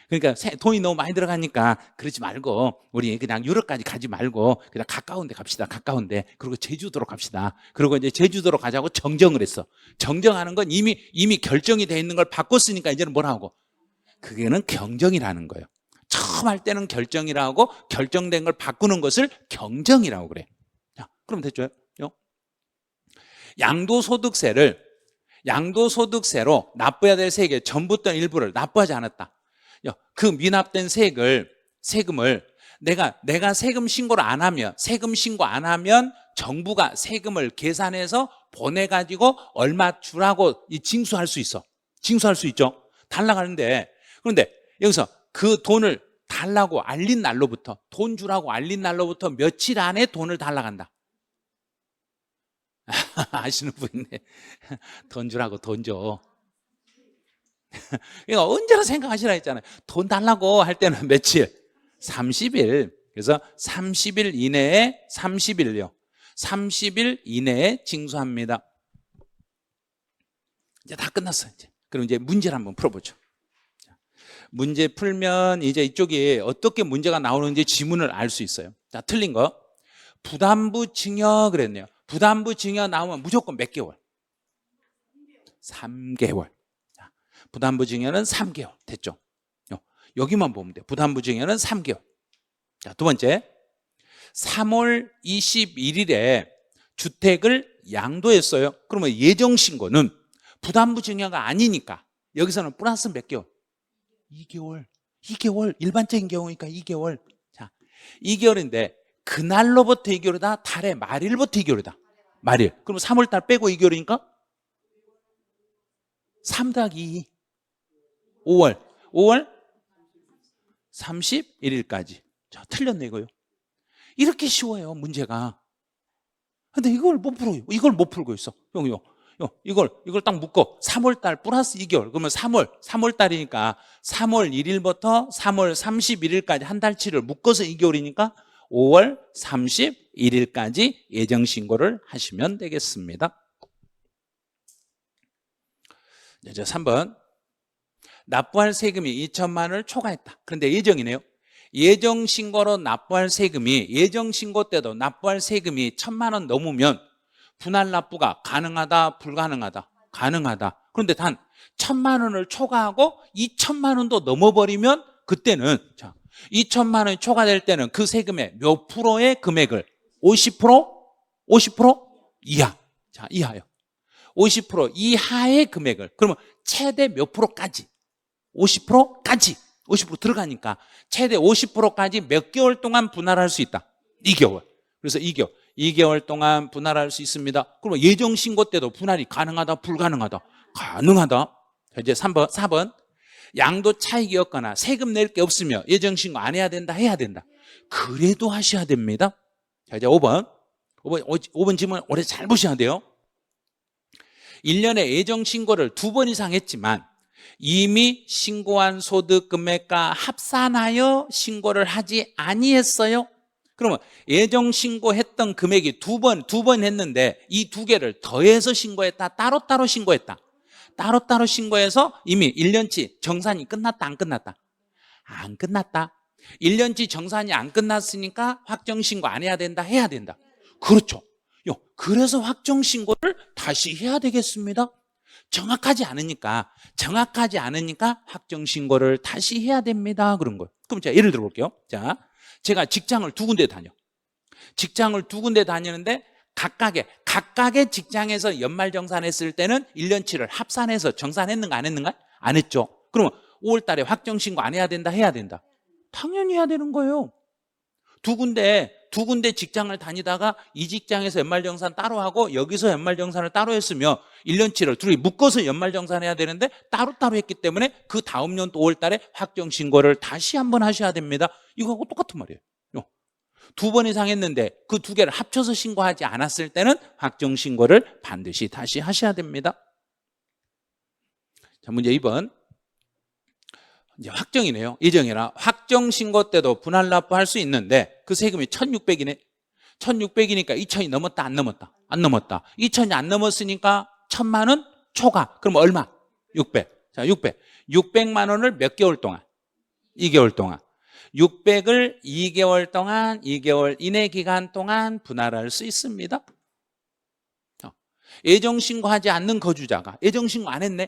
그러니까 돈이 너무 많이 들어가니까 그러지 말고 우리 그냥 유럽까지 가지 말고 그냥 가까운 데 갑시다. 가까운데. 그리고 제주도로 갑시다. 그리고 이제 제주도로 가자고 정정을 했어. 정정하는 건 이미 결정이 돼 있는 걸 바꿨으니까 이제는 뭐라고? 그게는 경정이라는 거예요. 처음 할 때는 결정이라고 결정된 걸 바꾸는 것을 경정이라고 그래. 자, 그럼 됐죠? 양도소득세로 납부해야 될 세액의 전부터 일부를 납부하지 않았다. 그 미납된 세금을 내가 세금 신고를 안 하면 정부가 세금을 계산해서 보내가지고 얼마 주라고 징수할 수 있어. 징수할 수 있죠. 달라고 하는데 그런데 여기서 그 돈을 달라고 알린 날로부터 돈 주라고 알린 날로부터 며칠 안에 돈을 달라고 한다. 아시는 분 있네. 돈 주라고 돈 줘. 그러니까 언제나 생각하시라 했잖아요. 돈 달라고 할 때는 며칠? 30일. 그래서 30일 이내에 징수합니다. 이제 다 끝났어요. 그럼 이제 문제를 한번 풀어보죠. 문제 풀면 이제 이쪽에 어떻게 문제가 나오는지 지문을 알 수 있어요. 자, 틀린 거. 부담부 증여 그랬네요. 부담부 증여 나오면 무조건 몇 개월? 3개월. 부담부 증여는 3개월. 됐죠? 여기만 보면 돼요. 부담부 증여는 3개월. 자, 두 번째. 3월 21일에 주택을 양도했어요. 그러면 예정신고는 부담부 증여가 아니니까 여기서는 플러스 몇 개월? 2개월. 2개월. 일반적인 경우니까 2개월. 자, 2개월인데 그날로부터 2개월이다? 달의 말일부터 2개월이다? 말일. 그럼 3월달 빼고 2개월이니까 3 더하기 2. 5월 31일까지. 자, 틀렸네 이거요. 이렇게 쉬워요 문제가. 근데 이걸 못 풀어요. 이걸 못 풀고 있어. 이걸 딱 묶어. 3월달 플러스 2개월. 그러면 3월달이니까 3월 1일부터 3월 31일까지 한 달치를 묶어서 2개월이니까 5월 31일까지 예정신고를 하시면 되겠습니다. 이제 3번. 납부할 세금이 2천만 원을 초과했다. 그런데 예정이네요. 예정신고로 납부할 세금이 예정신고 때도 납부할 세금이 1,000만 원 넘으면 분할 납부가 가능하다 불가능하다? 가능하다. 그런데 단 1,000만 원을 초과하고 2천만 원도 넘어버리면 그때는 2천만 원이 초과될 때는 그 세금의 몇 프로의 금액을 50%? 50% 이하. 자, 이하요. 50% 이하의 금액을 그러면 최대 몇 프로까지? 50%까지 50% 들어가니까 최대 50%까지 몇 개월 동안 분할할 수 있다? 2개월. 그래서 2개월 동안 분할할 수 있습니다. 그러면 예정신고 때도 분할이 가능하다 불가능하다? 가능하다. 자, 이제 4번 양도 차익이었거나 세금 낼 게 없으며 예정신고 안 해야 된다 해야 된다? 그래도 하셔야 됩니다. 자, 이제 5번 질문 오래 잘 보셔야 돼요. 1년에 예정신고를 2번 이상 했지만 이미 신고한 소득 금액과 합산하여 신고를 하지 아니했어요. 그러면 예정 신고했던 금액이 두 번 했는데 이 두 개를 더해서 신고했다, 따로따로 신고했다. 따로따로 신고해서 이미 1년치 정산이 끝났다, 안 끝났다? 안 끝났다. 1년치 정산이 안 끝났으니까 확정신고 안 해야 된다, 해야 된다? 그렇죠. 그래서 확정신고를 다시 해야 되겠습니다. 정확하지 않으니까 확정신고를 다시 해야 됩니다. 그런 거예요. 그럼 제가 예를 들어 볼게요. 자, 제가 직장을 두 군데 다니는데 각각의 직장에서 연말정산했을 때는 1년치를 합산해서 정산했는가 안 했는가? 안 했죠. 그러면 5월 달에 확정신고 안 해야 된다, 해야 된다? 당연히 해야 되는 거예요. 두 군데 직장을 다니다가 이 직장에서 연말정산 따로 하고 여기서 연말정산을 따로 했으면 1년치를 둘이 묶어서 연말정산해야 되는데 따로따로 했기 때문에 그 다음 년도 5월 달에 확정신고를 다시 한번 하셔야 됩니다. 이거하고 똑같은 말이에요. 2번 이상 했는데 그 두 개를 합쳐서 신고하지 않았을 때는 확정신고를 반드시 다시 하셔야 됩니다. 자, 문제 2번. 이제 확정이네요. 예정이라 확정신고 때도 분할 납부할 수 있는데 그 세금이 1,600이네. 1,600이니까 2,000이 넘었다, 안 넘었다? 안 넘었다. 2,000이 안 넘었으니까 1,000만 원 초과. 그럼 얼마? 600. 자, 600만 원을 몇 개월 동안? 2개월 동안. 600을 2개월 동안, 2개월 이내 기간 동안 분할할 수 있습니다. 예정신고하지 않는 거주자가 예정신고 안 했네.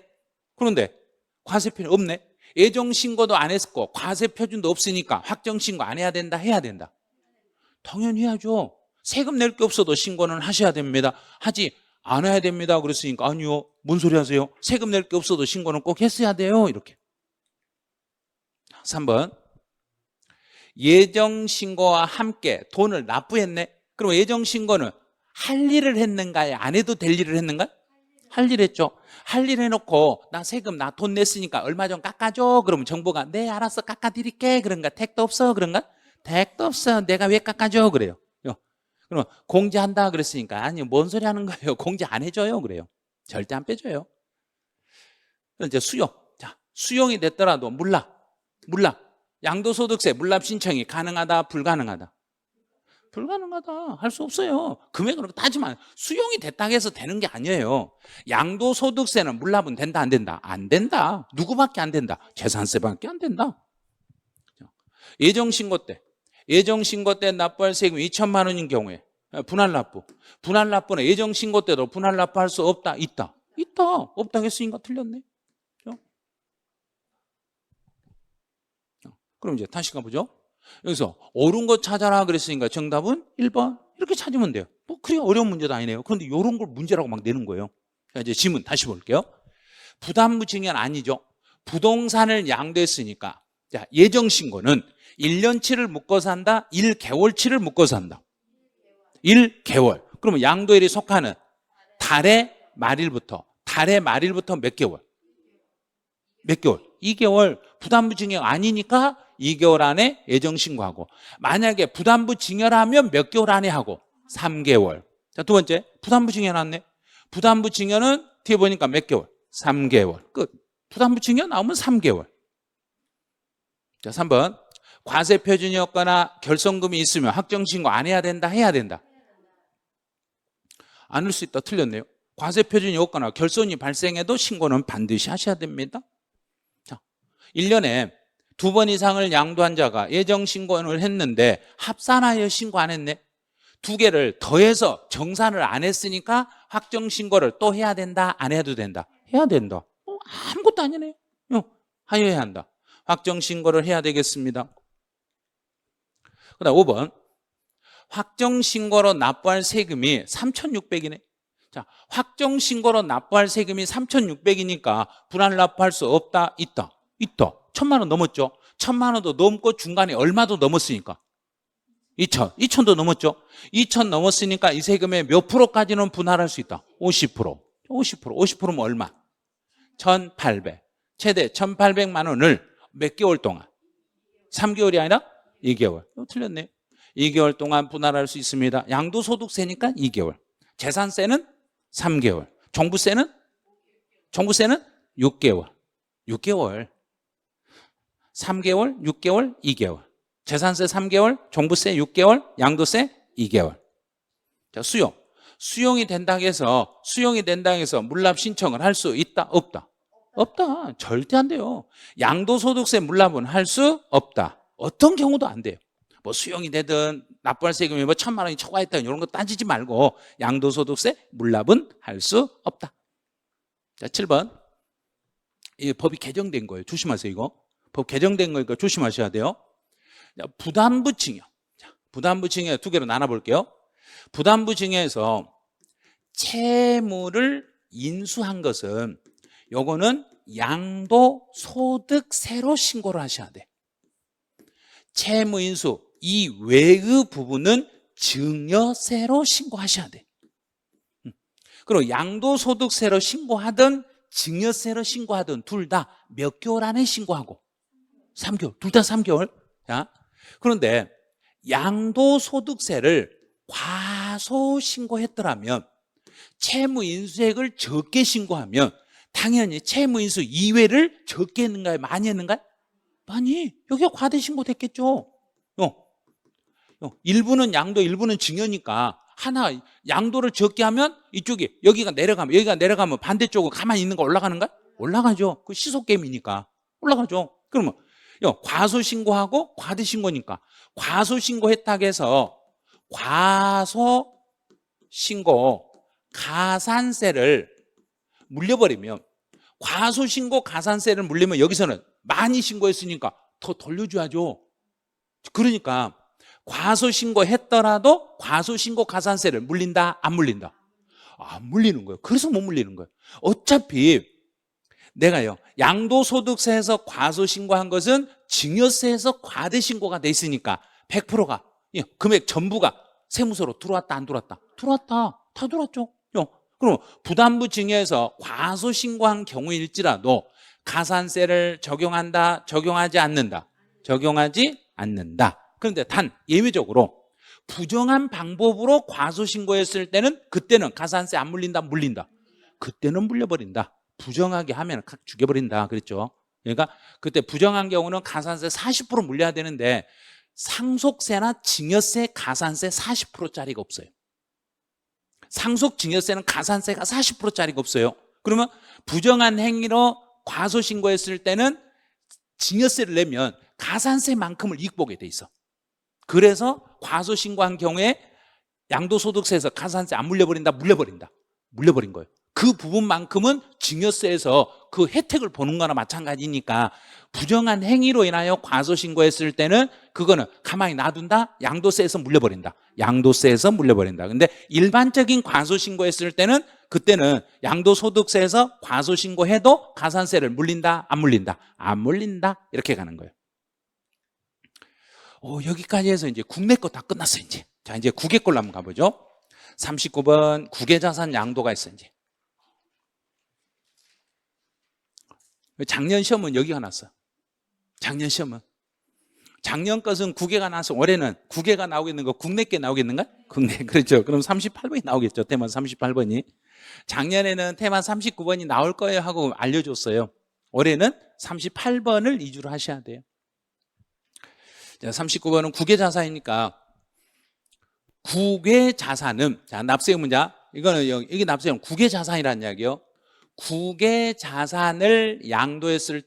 그런데 과세표는 없네. 예정신고도 안 했고 과세표준도 없으니까 확정신고 안 해야 된다, 해야 된다? 당연히 해야죠. 세금 낼 게 없어도 신고는 하셔야 됩니다. 하지 않아야 됩니다. 그랬으니까 아니요, 뭔 소리 하세요? 세금 낼 게 없어도 신고는 꼭 했어야 돼요. 이렇게. 3번. 예정신고와 함께 돈을 납부했네. 그럼 예정신고는 할 일을 했는가요? 안 해도 될 일을 했는가요? 할 일 했죠. 할 일 해놓고 나 세금 나 돈 냈으니까 얼마 좀 깎아줘. 그러면 정부가 네 알았어 깎아드릴게. 그런가? 택도 없어. 그런가? 택도 없어. 내가 왜 깎아줘. 그래요. 그러면 공제한다 그랬으니까 아니 뭔 소리 하는 거예요. 공제 안 해줘요. 그래요. 절대 안 빼줘요. 그럼 이제 수용. 자, 수용이 됐더라도 물납. 양도소득세 물납 신청이 가능하다 불가능하다? 불가능하다. 할 수 없어요. 금액으로 따지면 수용이 됐다고 해서 되는 게 아니에요. 양도소득세는 물납은 된다 안 된다? 안 된다. 누구밖에 안 된다? 재산세밖에 안 된다. 예정신고 때 납부할 세금이 2천만 원인 경우에 분할 납부는 예정신고 때도 분할 납부할 수 없다? 있다. 없다고 했으니까 틀렸네. 그럼 이제 다시 가보죠. 여기서 옳은 거 찾아라 그랬으니까 정답은 1번 이렇게 찾으면 돼요. 뭐 그리 어려운 문제도 아니네요. 그런데 이런 걸 문제라고 막 내는 거예요. 자, 이제 지문 다시 볼게요. 부담부 증여는 아니죠. 부동산을 양도했으니까 자, 예정신고는 1년치를 묶어서 한다, 1개월치를 묶어서 한다. 1개월. 그러면 양도일이 속하는 달의 말일부터 몇 개월? 몇 개월? 2개월. 부담부 증여 아니니까 2개월 안에 예정신고하고, 만약에 부담부 증여라면 몇 개월 안에 하고? 3개월. 자, 두 번째, 부담부 증여 나왔네. 부담부 증여는 뒤에 보니까 몇 개월? 3개월. 끝. 부담부 증여 나오면 3개월. 자, 3번. 과세 표준이었거나 결손금이 있으면 확정신고 안 해야 된다, 해야 된다? 안 할 수 있다. 틀렸네요. 과세 표준이 없거나 결손이 발생해도 신고는 반드시 하셔야 됩니다. 자, 1년에 2번 이상을 양도한 자가 예정 신고를 했는데 합산하여 신고 안 했네. 2개를 더해서 정산을 안 했으니까 확정 신고를 또 해야 된다, 안 해도 된다? 해야 된다. 아무것도 아니네요. 하여야 한다. 확정 신고를 해야 되겠습니다. 그다음 5번. 확정 신고로 납부할 세금이 3,600이네. 자, 확정 신고로 납부할 세금이 3,600이니까 분할 납부할 수 없다, 있다? 있다. 1,000만 원 넘었죠. 1,000만 원도 넘고 중간에 얼마도 넘었으니까 2,000도 넘었죠. 2,000 넘었으니까 이 세금의 몇 프로까지는 분할할 수 있다? 50%. 50%면 얼마? 1,800. 최대 1,800만 원을 몇 개월 동안? 3개월이 아니라 2개월. 틀렸네요. 2개월 동안 분할할 수 있습니다. 양도소득세니까 2개월. 재산세는 3개월. 종부세는 6개월. 6개월. 3개월, 6개월, 2개월. 재산세 3개월, 종부세 6개월, 양도세 2개월. 자, 수용이 된다고 해서 물납 신청을 할 수 있다, 없다? 없다. 절대 안 돼요. 양도소득세 물납은 할 수 없다. 어떤 경우도 안 돼요. 뭐 수용이 되든 납부할 세금이 뭐 1,000만 원이 초과했다 이런 거 따지지 말고 양도소득세 물납은 할 수 없다. 자, 7번. 이 법이 개정된 거예요. 조심하세요. 이거 법 개정된 거니까 조심하셔야 돼요. 자, 부담부 증여. 부담부 증여 2개로 나눠볼게요. 부담부 증여에서 채무를 인수한 것은 요거는 양도소득세로 신고를 하셔야 돼. 채무 인수 이 외의 부분은 증여세로 신고하셔야 돼. 그리고 양도소득세로 신고하든 증여세로 신고하든 둘 다 몇 개월 안에 신고하고? 3개월. 둘 다 3개월. 자, 그런데 양도소득세를 과소신고했더라면 채무인수액을 적게 신고하면 당연히 채무인수 이외를 적게 했는가요? 많이 했는가요? 많이. 여기가 과대신고 됐겠죠. 일부는 양도, 일부는 증여니까 하나 양도를 적게 하면 이쪽이 여기가 내려가면 반대쪽은 가만히 있는 거 올라가는가? 올라가죠. 그 시속게임이니까 올라가죠. 그러면 과소신고하고 과대신고니까 과소신고했다고 해서 과소신고 가산세를 물려버리면 과소신고 가산세를 물리면 여기서는 많이 신고했으니까 더 돌려줘야죠. 그러니까 과소신고했더라도 과소신고 가산세를 물린다, 안 물린다? 안 물리는 거예요. 그래서 못 물리는 거예요. 어차피 내가요 양도소득세에서 과소신고한 것은 증여세에서 과대신고가 돼 있으니까 100%가 금액 전부가 세무서로 들어왔다, 안 들어왔다? 들어왔다. 다 들어왔죠. 그럼 부담부 증여에서 과소신고한 경우일지라도 가산세를 적용한다, 적용하지 않는다? 적용하지 않는다. 그런데 단 예외적으로 부정한 방법으로 과소신고했을 때는 그때는 가산세 안 물린다, 물린다? 그때는 물려버린다. 부정하게 하면 각 죽여버린다 그랬죠. 그러니까 그때 부정한 경우는 가산세 40% 물려야 되는데 상속세나 증여세, 가산세 40%짜리가 없어요. 상속 증여세는 가산세가 40%짜리가 없어요. 그러면 부정한 행위로 과소신고했을 때는 증여세를 내면 가산세만큼을 이익 보게 돼 있어. 그래서 과소신고한 경우에 양도소득세에서 가산세 안 물려버린다, 물려버린 거예요. 그 부분만큼은 증여세에서 그 혜택을 보는 거나 마찬가지니까 부정한 행위로 인하여 과소신고했을 때는 그거는 가만히 놔둔다? 양도세에서 물려버린다. 양도세에서 물려버린다. 근데 일반적인 과소신고했을 때는 그때는 양도소득세에서 과소신고해도 가산세를 물린다? 안 물린다? 안 물린다. 이렇게 가는 거예요. 여기까지 해서 이제 국내 거 다 끝났어요, 이제. 자, 이제 국외 걸로 한번 가보죠. 39번 국외자산 양도가 있어요, 이제. 작년 시험은 여기가 났어. 작년 시험은. 작년 것은 국외가 나서 올해는 국외가 나오겠는 거 국내 게 나오겠는가? 국내. 그렇죠. 그럼 38번이 나오겠죠. 테마 38번이. 작년에는 테마 39번이 나올 거예요 하고 알려줬어요. 올해는 38번을 위주로 하셔야 돼요. 자, 39번은 국외자산이니까 국외자산은, 자, 납세의 문자. 이거는 여기 납세는 국외자산이라는 이야기요. 국외자산을 양도했을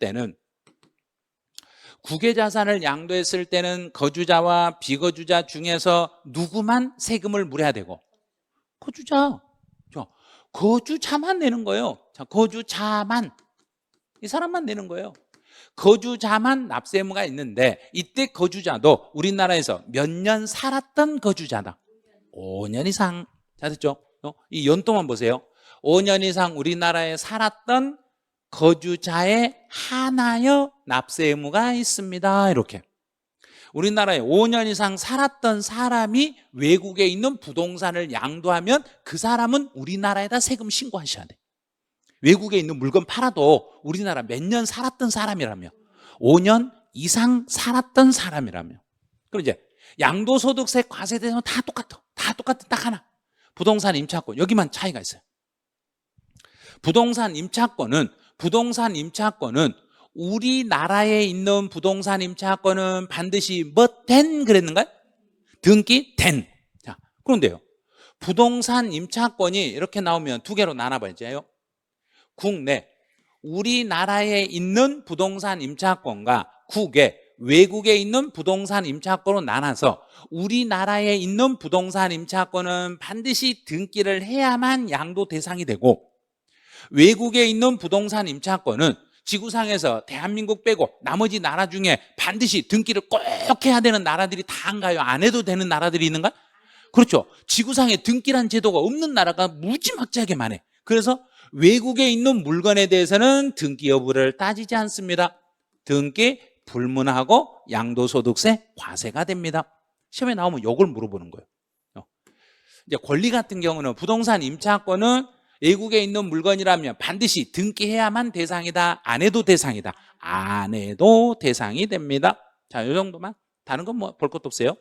때는 거주자와 비거주자 중에서 누구만 세금을 물어야 되고? 거주자. 거주자만 내는 거예요. 자, 거주자만. 이 사람만 내는 거예요. 거주자만 납세 의무가 있는데 이때 거주자도 우리나라에서 몇 년 살았던 거주자다. 5년 이상. 자, 됐죠? 이 연도만 보세요. 5년 이상 우리나라에 살았던 거주자에 한하여 납세 의무가 있습니다. 이렇게. 우리나라에 5년 이상 살았던 사람이 외국에 있는 부동산을 양도하면 그 사람은 우리나라에다 세금 신고하셔야 돼. 외국에 있는 물건 팔아도 우리나라 몇 년 살았던 사람이라며, 5년 이상 살았던 사람이라며. 그럼 이제 양도소득세 과세 대상은 다 똑같아. 다 똑같아. 딱 하나. 부동산 임차권. 여기만 차이가 있어요. 부동산 임차권은 우리나라에 있는 부동산 임차권은 반드시 된 그랬는가요? 등기 된. 자, 그런데요. 부동산 임차권이 이렇게 나오면 두 개로 나눠봐야죠. 국내, 우리나라에 있는 부동산 임차권과 국외, 외국에 있는 부동산 임차권으로 나눠서 우리나라에 있는 부동산 임차권은 반드시 등기를 해야만 양도 대상이 되고, 외국에 있는 부동산 임차권은 지구상에서 대한민국 빼고 나머지 나라 중에 반드시 등기를 꼭 해야 되는 나라들이 다인가요? 안 해도 되는 나라들이 있는가? 그렇죠. 지구상에 등기란 제도가 없는 나라가 무지막지하게 많아요. 그래서 외국에 있는 물건에 대해서는 등기 여부를 따지지 않습니다. 등기 불문하고 양도소득세 과세가 됩니다. 시험에 나오면 이걸 물어보는 거예요. 이제 권리 같은 경우는 부동산 임차권은 외국에 있는 물건이라면 반드시 등기해야만 대상이다. 안 해도 대상이다. 안 해도 대상이 됩니다. 자, 이 정도만. 다른 건 뭐 볼 것도 없어요.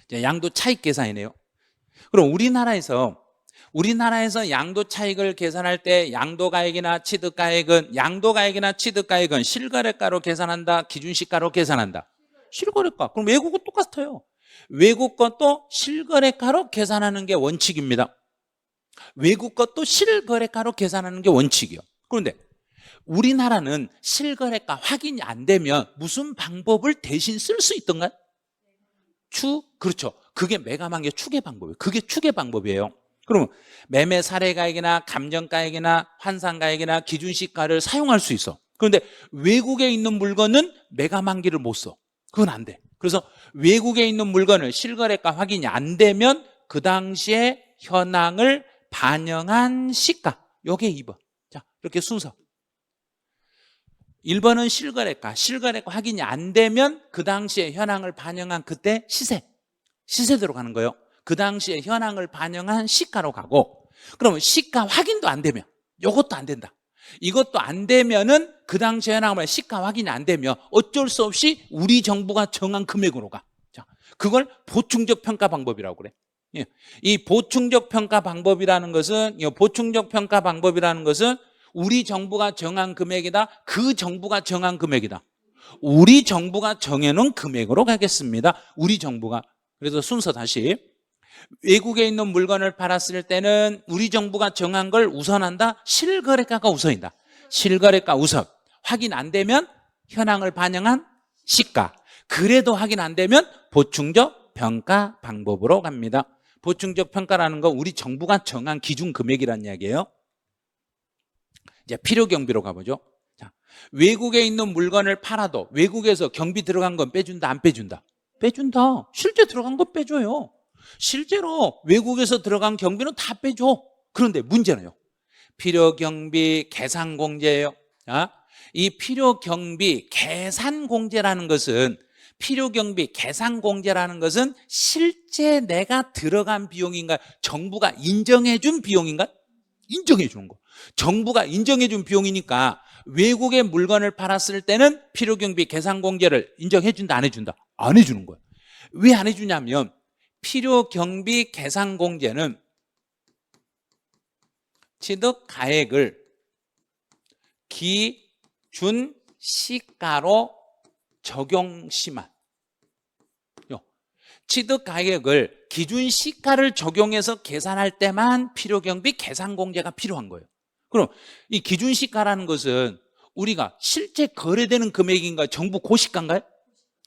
이제 양도 차익 계산이네요. 그럼 우리나라에서 양도 차익을 계산할 때 양도가액이나 취득가액은 실거래가로 계산한다, 기준시가로 계산한다? 실거래가. 그럼 외국은 똑같아요. 외국 것도 실거래가로 계산하는 게 원칙입니다. 외국 것도 실거래가로 계산하는 게 원칙이요. 그런데 우리나라는 실거래가 확인이 안 되면 무슨 방법을 대신 쓸 수 있던가요? 그렇죠. 그게 매감한 게 추계 방법이에요. 그게 추계 방법이에요. 그러면 매매 사례가액이나 감정가액이나 환산가액이나 기준시가를 사용할 수 있어. 그런데 외국에 있는 물건은 매감한기를 못 써. 그건 안 돼. 그래서 외국에 있는 물건을 실거래가 확인이 안 되면 그 당시에 현황을 반영한 시가. 요게 2번. 자, 이렇게 순서. 1번은 실거래가 확인이 안 되면 그 당시에 현황을 반영한 그때 시세대로 가는 거예요. 그 당시에 현황을 반영한 시가로 가고, 그러면 시가 확인도 안 되면 요것도 안 된다. 이것도 안 되면은 그 당시 현황을 시가 확인이 안 되면 어쩔 수 없이 우리 정부가 정한 금액으로 가. 자, 그걸 보충적 평가 방법이라고 그래. 예. 이 보충적 평가 방법이라는 것은 우리 정부가 정한 금액이다. 그 정부가 정한 금액이다. 우리 정부가 정해놓은 금액으로 가겠습니다. 우리 정부가. 그래서 순서 다시. 외국에 있는 물건을 팔았을 때는 우리 정부가 정한 걸 우선한다. 실거래가가 우선이다. 실거래가 우선. 확인 안 되면 현황을 반영한 시가. 그래도 확인 안 되면 보충적 평가 방법으로 갑니다. 보충적 평가라는 거 우리 정부가 정한 기준 금액이라는 이야기예요. 이제 필요 경비로 가보죠. 자, 외국에 있는 물건을 팔아도 외국에서 경비 들어간 건 빼준다, 안 빼준다? 빼준다. 실제 들어간 건 빼줘요. 실제로 외국에서 들어간 경비는 다 빼줘. 그런데 문제는요, 필요 경비 계산 공제예요. 이 필요 경비 계산 공제라는 것은, 필요 경비 계산 공제라는 것은 실제 내가 들어간 비용인가, 정부가 인정해 준 비용인가? 인정해 주는 거. 정부가 인정해 준 비용이니까 외국에 물건을 팔았을 때는 필요 경비 계산 공제를 인정해 준다, 안 해준다? 안 해주는 거예요. 왜 안 해주냐면, 필요 경비 계산 공제는 취득 가액을 기준 시가로 적용 시만, 취득 가액을 기준 시가를 적용해서 계산할 때만 필요 경비 계산 공제가 필요한 거예요. 그럼 이 기준 시가라는 것은 우리가 실제 거래되는 금액인가, 정부 고시가인가요?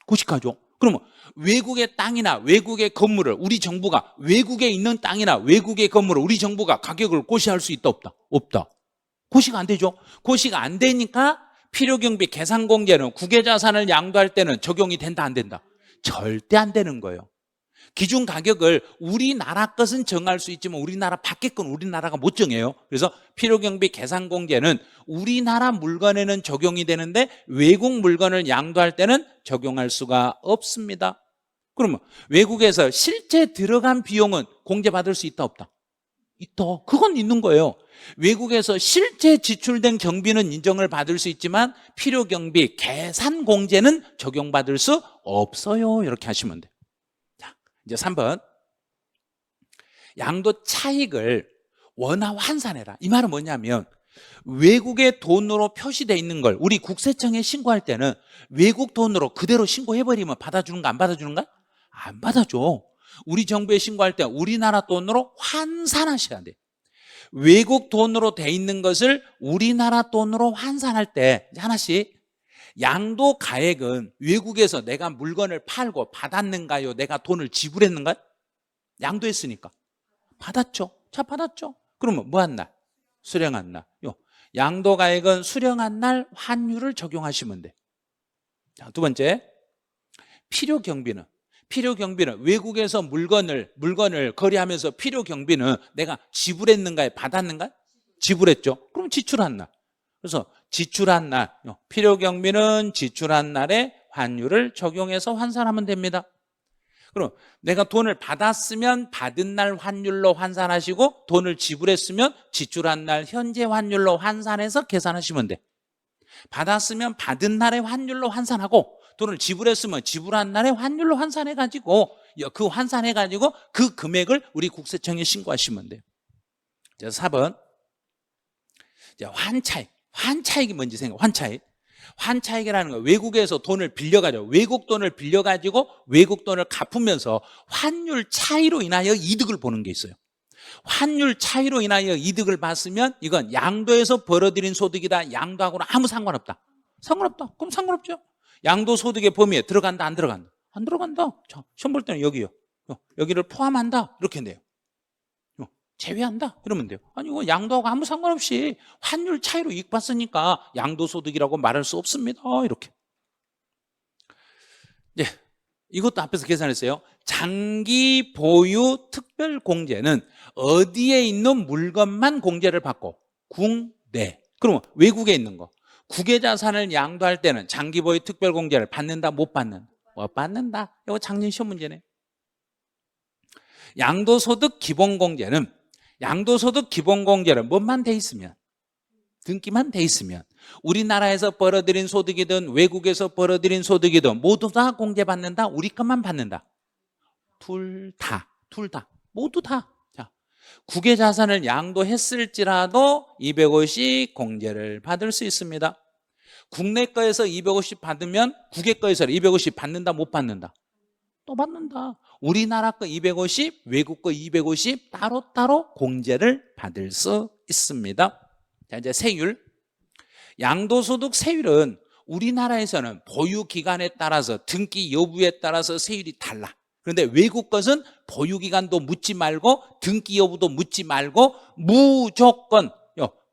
고시가죠. 그러면 외국의 땅이나 외국의 건물을 우리 정부가, 외국에 있는 땅이나 외국의 건물을 우리 정부가 가격을 고시할 수 있다, 없다? 없다. 고시가 안 되죠. 고시가 안 되니까 필요경비 계산공제는 국외자산을 양도할 때는 적용이 된다, 안 된다? 절대 안 되는 거예요. 기준 가격을 우리나라 것은 정할 수 있지만 우리나라 밖의 건 우리나라가 못 정해요. 그래서 필요경비 계산공제는 우리나라 물건에는 적용이 되는데 외국 물건을 양도할 때는 적용할 수가 없습니다. 그러면 외국에서 실제 들어간 비용은 공제받을 수 있다, 없다? 있다. 그건 있는 거예요. 외국에서 실제 지출된 경비는 인정을 받을 수 있지만 필요경비 계산공제는 적용받을 수 없어요. 이렇게 하시면 돼요. 자, 이제 3번. 양도 차익을 원화 환산해라. 이 말은 뭐냐면, 외국의 돈으로 표시되어 있는 걸 우리 국세청에 신고할 때는 외국 돈으로 그대로 신고해버리면 받아주는가, 안 받아주는가? 안 받아줘. 우리 정부에 신고할 때 우리나라 돈으로 환산하셔야 돼요. 외국 돈으로 돼 있는 것을 우리나라 돈으로 환산할 때 하나씩, 양도 가액은 외국에서 내가 물건을 팔고 받았는가요? 내가 돈을 지불했는가요? 양도했으니까 받았죠. 자, 받았죠. 그러면 뭐 한 날? 수령한 날. 양도 가액은 수령한 날 환율을 적용하시면 돼. 자, 두 번째, 필요 경비는 외국에서 물건을 거래하면서 필요 경비는 내가 지불했는가요? 받았는가요? 지불했죠. 그럼 지출한 날. 그래서 지출한 날, 필요 경비는 지출한 날에 환율을 적용해서 환산하면 됩니다. 그럼 내가 돈을 받았으면 받은 날 환율로 환산하시고, 돈을 지불했으면 지출한 날 현재 환율로 환산해서 계산하시면 돼. 받았으면 받은 날의 환율로 환산하고, 돈을 지불했으면 지불한 날의 환율로 환산해가지고, 그 금액을 우리 국세청에 신고하시면 돼요. 자, 4번. 자, 환차익이 뭔지 생각해. 환차익이라는 거, 외국에서 돈을 빌려가지고, 외국 돈을 갚으면서 환율 차이로 인하여 이득을 보는 게 있어요. 환율 차이로 인하여 이득을 봤으면 이건 양도에서 벌어들인 소득이다. 양도하고는 아무 상관없다. 상관없다. 그럼 상관없죠. 양도소득의 범위에 들어간다, 안 들어간다? 안 들어간다. 자, 시험 볼 때는 여기요. 여기를 포함한다. 이렇게 돼요. 제외한다. 이러면 돼요. 아니, 이거 양도하고 아무 상관없이 환율 차이로 이익 봤으니까 양도소득이라고 말할 수 없습니다. 이렇게. 예, 이것도 앞에서 계산했어요. 장기 보유 특별 공제는 어디에 있는 물건만 공제를 받고? 국내. 그러면 외국에 있는 거. 국외자산을 양도할 때는 장기 보유 특별 공제를 받는다, 못 받는다? 못 받는다. 이거 작년 시험 문제네. 양도소득 기본공제는 뭐만 돼 있으면, 등기만 돼 있으면 우리나라에서 벌어들인 소득이든 외국에서 벌어들인 소득이든 모두 다 공제받는다, 우리 것만 받는다? 둘 다. 모두 다. 자, 국외자산을 양도했을지라도 250 공제를 받을 수 있습니다. 국내 거에서 250 받으면 국외 거에서 250 받는다, 못 받는다? 또 받는다. 우리나라 거 250, 외국 거 250 따로따로 공제를 받을 수 있습니다. 자, 이제 세율. 양도소득 세율은 우리나라에서는 보유 기간에 따라서, 등기 여부에 따라서 세율이 달라. 그런데 외국 것은 보유 기간도 묻지 말고 등기 여부도 묻지 말고 무조건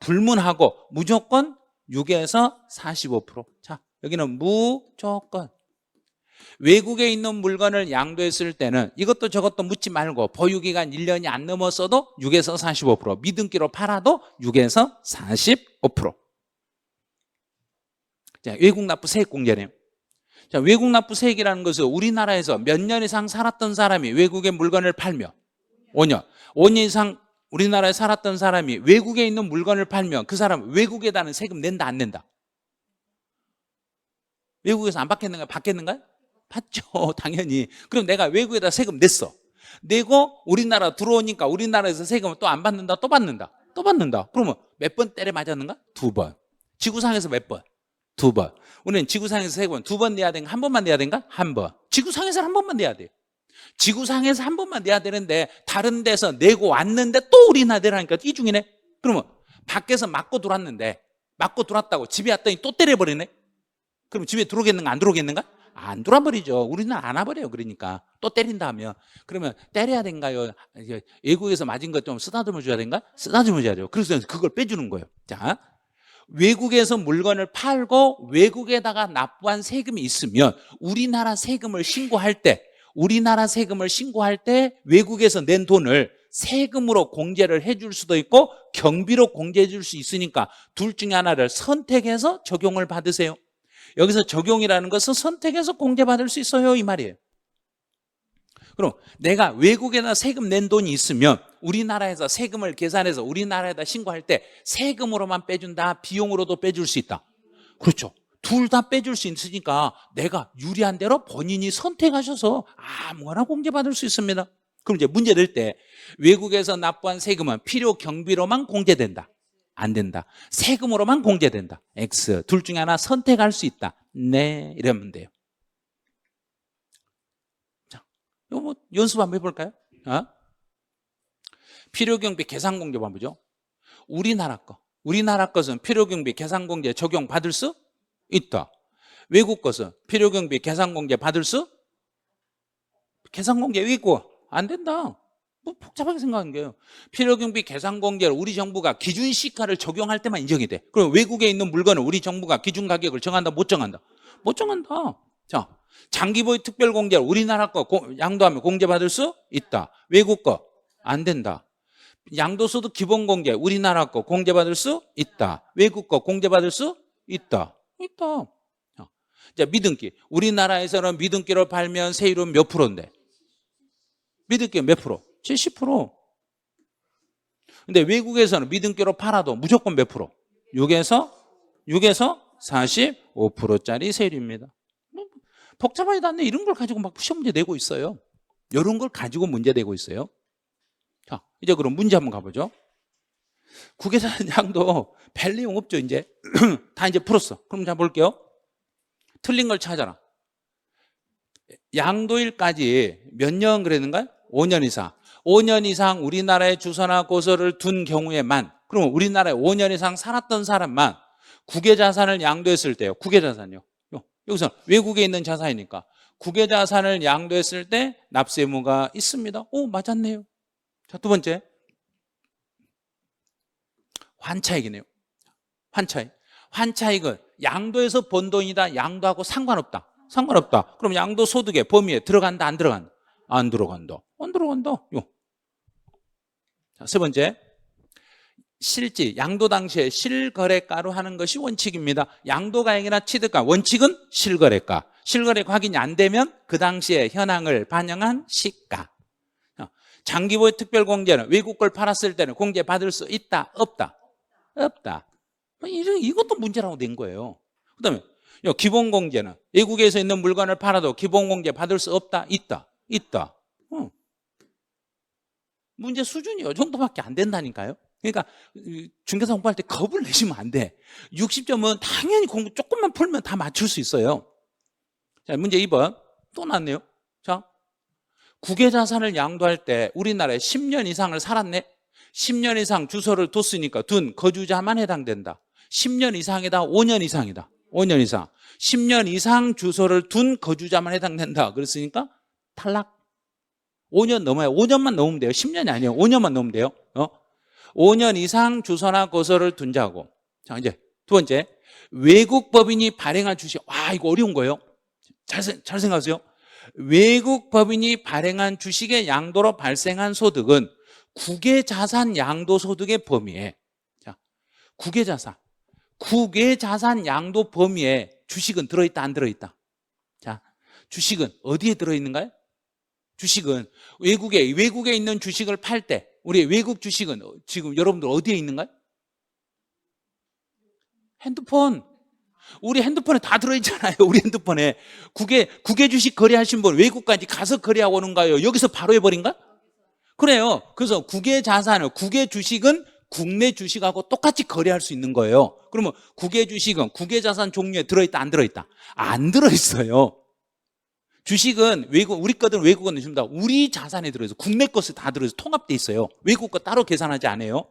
불문하고 무조건 6에서 45%. 자, 여기는 무조건. 외국에 있는 물건을 양도했을 때는 이것도 저것도 묻지 말고 보유기간 1년이 안 넘었어도 6에서 45%, 미등기로 팔아도 6에서 45%. 자, 외국 납부 세액 공제네요. 자, 외국 납부 세액이라는 것은 우리나라에서 몇 년 이상 살았던 사람이 외국에 물건을 팔면 5년, 5년 이상 우리나라에 살았던 사람이 외국에 있는 물건을 팔면 그 사람 외국에다는 세금 낸다 안 낸다? 외국에서 안 받겠는가요? 받겠는가요? 받죠, 당연히. 그럼 내가 외국에다 세금 냈어. 내고 우리나라 들어오니까 우리나라에서 세금을 또 안 받는다? 또 받는다? 또 받는다. 그러면 몇 번 때려 맞았는가? 2번. 지구상에서 몇 번? 2번. 우리는 지구상에서 세금 2번 내야 되는가? 한 번만 내야 되는가? 한 번. 지구상에서 한 번만 내야 돼. 지구상에서 한 번만 내야 되는데 다른 데서 내고 왔는데 또 우리나라 내라니까 이 중이네. 그러면 밖에서 맞고 들어왔는데 맞고 들어왔다고 집에 왔더니 또 때려버리네. 그럼 집에 들어오겠는가 안 들어오겠는가? 안 들어와버리죠. 우리는 안 와버려요. 그러니까 또 때린다 하면 그러면 때려야 된가요? 외국에서 맞은 것 좀 쓰다듬어 줘야 된가? 쓰다듬어 줘야 돼요. 그래서 그걸 빼주는 거예요. 자, 외국에서 물건을 팔고 외국에다가 납부한 세금이 있으면 우리나라 세금을 신고할 때 외국에서 낸 돈을 세금으로 공제를 해줄 수도 있고 경비로 공제해 줄 수 있으니까 둘 중에 하나를 선택해서 적용을 받으세요. 여기서 적용이라는 것은 선택해서 공제받을 수 있어요 이 말이에요. 그럼 내가 외국에다 세금 낸 돈이 있으면 우리나라에서 세금을 계산해서 우리나라에다 신고할 때 세금으로만 빼준다, 비용으로도 빼줄 수 있다. 그렇죠. 둘 다 빼줄 수 있으니까 내가 유리한 대로 본인이 선택하셔서 아무거나 공제받을 수 있습니다. 그럼 이제 문제 될 때 외국에서 납부한 세금은 필요 경비로만 공제된다. 안 된다. 세금으로만 공제된다. X. 둘 중에 하나 선택할 수 있다. 네. 이러면 돼요. 자, 이거 뭐 연습 한번 해볼까요? 필요경비 계산공제 한번 보죠. 우리나라 것은 필요경비 계산공제 적용받을 수 있다. 외국 것은 필요경비 계산공제 받을 수? 계산공제 있고 안 된다. 뭐 복잡하게 생각하는 거예요. 필요경비 계산공제를 우리 정부가 기준시가를 적용할 때만 인정이 돼. 그럼 외국에 있는 물건을 우리 정부가 기준 가격을 정한다? 못 정한다? 못 정한다. 자, 장기보유 특별공제를 우리나라 거 양도하면 공제받을 수 있다. 외국 거 안 된다. 양도소득 기본공제 우리나라 거 공제받을 수 있다. 외국 거 공제받을 수 있다. 있다. 자, 미등기. 우리나라에서는 미등기로 팔면 세율은 몇 프로인데? 미등기 몇 프로? 70%. 근데 외국에서는 미등기로 팔아도 무조건 몇 프로? 6에서 45%짜리 세율입니다. 복잡하지도 않네. 이런 걸 가지고 막 시험 문제 내고 있어요. 이런 걸 가지고 문제 내고 있어요. 자, 이제 그럼 문제 한번 가보죠. 국외자산 양도 별 내용 없죠, 이제. 다 이제 풀었어. 그럼 자 볼게요. 틀린 걸 찾아라. 양도일까지 몇 년 그랬는가요? 5년 이상. 5년 이상 우리나라에 주소나 고소를 둔 경우에만, 그러면 우리나라에 5년 이상 살았던 사람만 국외자산을 양도했을 때요. 국외자산이요. 여기서 외국에 있는 자산이니까 국외자산을 양도했을 때 납세 의무가 있습니다. 오, 맞았네요. 자, 두 번째. 환차익이네요. 환차익. 환차익은 양도에서 번 돈이다. 양도하고 상관없다. 상관없다. 그럼 양도소득의 범위에 들어간다, 안 들어간다? 안 들어간다. 안 들어간다. 자, 세 번째. 실지, 양도 당시에 실거래가로 하는 것이 원칙입니다. 양도가액이나 취득가, 원칙은 실거래가. 실거래가 확인이 안 되면 그 당시에 현황을 반영한 시가. 장기보유 특별공제는 외국 걸 팔았을 때는 공제 받을 수 있다, 없다? 없다. 이것도 문제라고 낸 거예요. 그 다음에 기본공제는 외국에서 있는 물건을 팔아도 기본공제 받을 수 없다, 있다? 있다. 문제 수준이 이 정도밖에 안 된다니까요. 그러니까 중개사 공부할 때 겁을 내시면 안 돼. 60점은 당연히 공부 조금만 풀면 다 맞출 수 있어요. 자, 문제 2번 또 나왔네요. 자, 국외자산을 양도할 때 우리나라에 10년 이상을 살았네. 10년 이상 주소를 뒀으니까 둔 거주자만 해당된다. 10년 이상이다, 5년 이상이다. 5년 이상. 10년 이상 주소를 둔 거주자만 해당된다. 그랬으니까 탈락. 5년 넘어야 5년만 넘으면 돼요. 10년이 아니에요. 5년만 넘으면 돼요. 5년 이상 주소나 거소를 둔 자고. 자, 이제 두 번째, 외국 법인이 발행한 주식. 와, 이거 어려운 거예요. 잘 생각하세요. 외국 법인이 발행한 주식의 양도로 발생한 소득은 국외자산 양도소득의 범위에, 자, 국외자산 양도 범위에 주식은 들어있다, 안 들어있다? 자, 주식은 어디에 들어있는가요? 주식은 외국에 있는 주식을 팔 때, 우리 외국 주식은 지금 여러분들 어디에 있는가요? 핸드폰. 우리 핸드폰에 다 들어있잖아요. 우리 핸드폰에. 국외 주식 거래하신 분 외국까지 가서 거래하고 오는가요? 여기서 바로 해버린가? 그래요. 그래서 국외 주식은 국내 주식하고 똑같이 거래할 수 있는 거예요. 그러면 국외 주식은 국외 자산 종류에 들어있다, 안 들어있다? 안 들어있어요. 주식은 우리 거든 외국은 전부 다 우리 자산에 들어있어. 국내 것이 다 들어있어. 통합돼 있어요. 외국 거 따로 계산하지 않아요.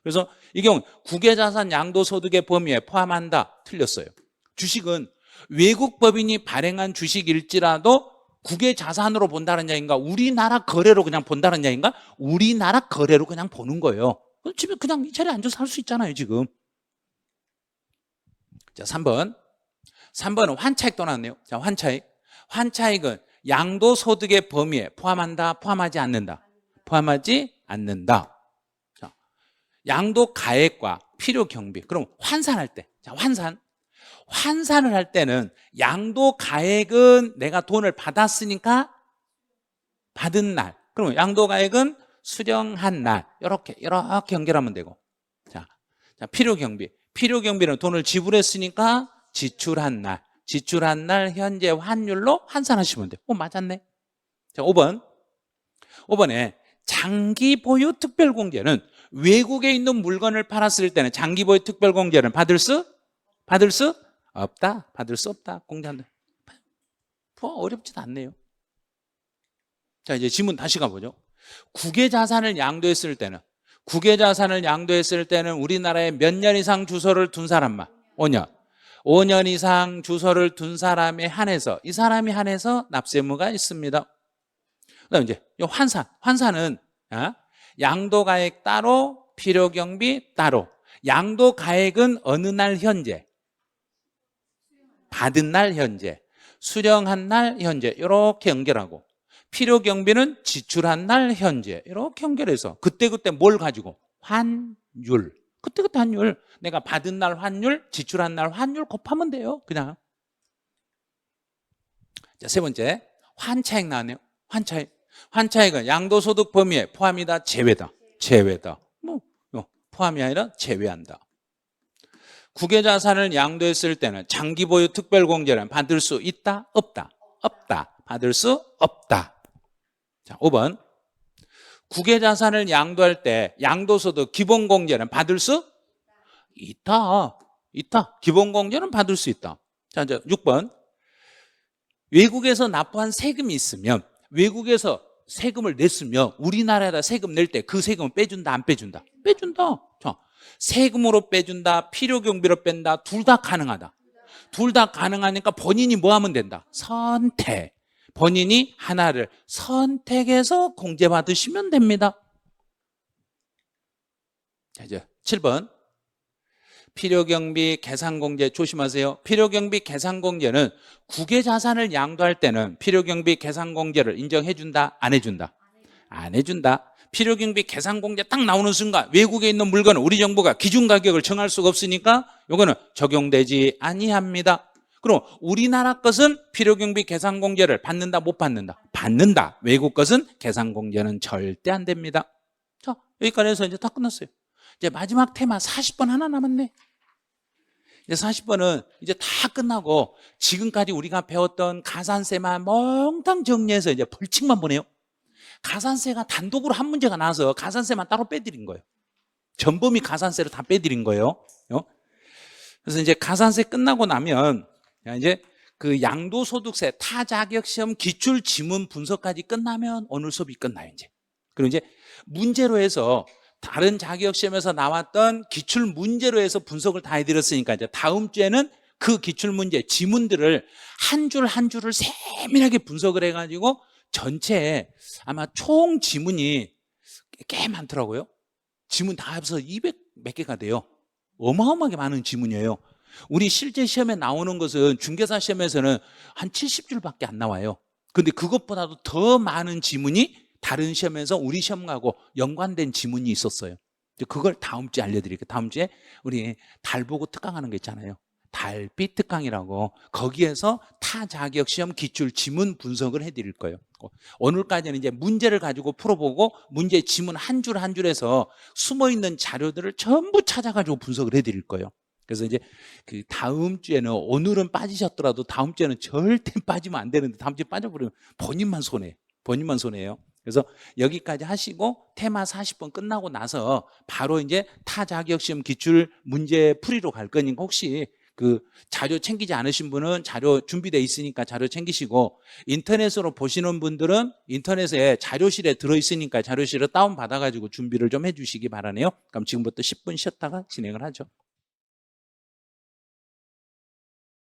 그래서 이 경우 국외자산 양도소득의 범위에 포함한다. 틀렸어요. 주식은 외국 법인이 발행한 주식일지라도 국외자산으로 본다는 얘기인가? 우리나라 거래로 그냥 본다는 얘기인가? 우리나라 거래로 그냥 보는 거예요. 집에 그냥 이 자리에 앉아서 할 수 있잖아요, 지금. 자, 3번은 환차익 또 나왔네요. 자, 환차익은 양도소득의 범위에 포함한다, 포함하지 않는다? 포함하지 않는다. 자, 양도가액과 필요경비. 그럼 환산할 때, 자, 환산을 할 때는 양도가액은 내가 돈을 받았으니까 받은 날. 그럼 양도가액은 수령한 날. 이렇게 연결하면 되고. 자, 필요경비는 돈을 지불했으니까 지출한 날 현재 환율로 환산하시면 돼요. 맞았네. 자, 5번에 장기 보유 특별공제는 외국에 있는 물건을 팔았을 때는 장기 보유 특별공제는 받을 수 없다. 받을 수 없다. 공제한다. 어렵지도 않네요. 자, 이제 지문 다시 가보죠. 국외자산을 양도했을 때는 우리나라에 몇 년 이상 주소를 둔 사람만 5년 이상 주소를 둔 사람에 한해서 이 사람이 한해서 납세의무가 있습니다. 그다음 이제 환산은 양도가액 따로 필요경비 따로. 양도가액은 어느 날 현재? 받은 날 현재, 수령한 날 현재 이렇게 연결하고 필요경비는 지출한 날 현재 이렇게 연결해서 그때그때 뭘 가지고? 환율. 그때그때 환율. 내가 받은 날 환율, 지출한 날 환율 곱하면 돼요. 그냥. 자, 세 번째 환차익 나왔네요. 환차익은 양도소득 범위에 포함이다, 제외다? 포함이 아니라 제외한다. 국외자산을 양도했을 때는 장기보유 특별공제는 받을 수 있다? 없다? 받을 수 없다. 자, 5번 국외자산을 양도할 때 양도소득 기본공제는 받을 수 있다. 기본공제는 받을 수 있다. 자, 이제 6번 외국에서 납부한 세금이 있으면 외국에서 세금을 냈으면 우리나라에다 세금 낼 때 그 세금을 빼준다, 안 빼준다? 빼준다. 자, 세금으로 빼준다, 필요경비로 뺀다, 둘 다 가능하다. 둘 다 가능하니까 본인이 뭐 하면 된다? 본인이 하나를 선택해서 공제받으시면 됩니다. 자, 이제 7번 필요경비 계산공제 조심하세요. 필요경비 계산공제는 국외자산을 양도할 때는 필요경비 계산공제를 인정해준다, 안 해준다? 안 해준다. 필요경비 계산공제 딱 나오는 순간 외국에 있는 물건은 우리 정부가 기준가격을 정할 수가 없으니까 이거는 적용되지 아니합니다. 그럼 우리나라 것은 필요경비 계산공제를 받는다, 못 받는다? 받는다. 외국 것은 계산공제는 절대 안 됩니다. 자, 여기까지 해서 이제 다 끝났어요. 이제 마지막 테마 40번 하나 남았네. 이제 40번은 이제 다 끝나고 지금까지 우리가 배웠던 가산세만 몽땅 정리해서 이제 벌칙만 보내요. 가산세가 단독으로 한 문제가 나와서 가산세만 따로 빼드린 거예요. 전범위 가산세를 다 빼드린 거예요. 그래서 이제 가산세 끝나고 나면 이제 그 양도소득세 타자격시험 기출지문 분석까지 끝나면 오늘 수업이 끝나요. 이제 그리고 이제 문제로 해서 다른 자격시험에서 나왔던 기출문제로 해서 분석을 다 해드렸으니까 이제 다음 주에는 그 기출문제 지문들을 한 줄 한 줄을 세밀하게 분석을 해가지고 전체에 아마 총 지문이 꽤 많더라고요. 지문 다 합해서 200 몇 개가 돼요. 어마어마하게 많은 지문이에요. 우리 실제 시험에 나오는 것은 중개사 시험에서는 한 70줄밖에 안 나와요. 근데 그것보다도 더 많은 지문이 다른 시험에서 우리 시험하고 연관된 지문이 있었어요. 그걸 다음 주에 알려드릴게요. 다음 주에 우리 달 보고 특강하는 거 있잖아요. 달빛 특강이라고, 거기에서 타 자격 시험 기출 지문 분석을 해드릴 거예요. 오늘까지는 이제 문제를 가지고 풀어보고 문제 지문 한 줄 한 줄에서 숨어있는 자료들을 전부 찾아가지고 분석을 해드릴 거예요. 그래서 이제 그 다음 주에는, 오늘은 빠지셨더라도 다음 주에는 절대 빠지면 안 되는데, 다음 주에 빠져버리면 본인만 손해예요. 그래서 여기까지 하시고 테마 40번 끝나고 나서 바로 이제 타 자격 시험 기출 문제 풀이로 갈 거니까, 혹시 그 자료 챙기지 않으신 분은 자료 준비되어 있으니까 자료 챙기시고, 인터넷으로 보시는 분들은 인터넷에 자료실에 들어있으니까 자료실을 다운받아가지고 준비를 좀 해주시기 바라네요. 그럼 지금부터 10분 쉬었다가 진행을 하죠.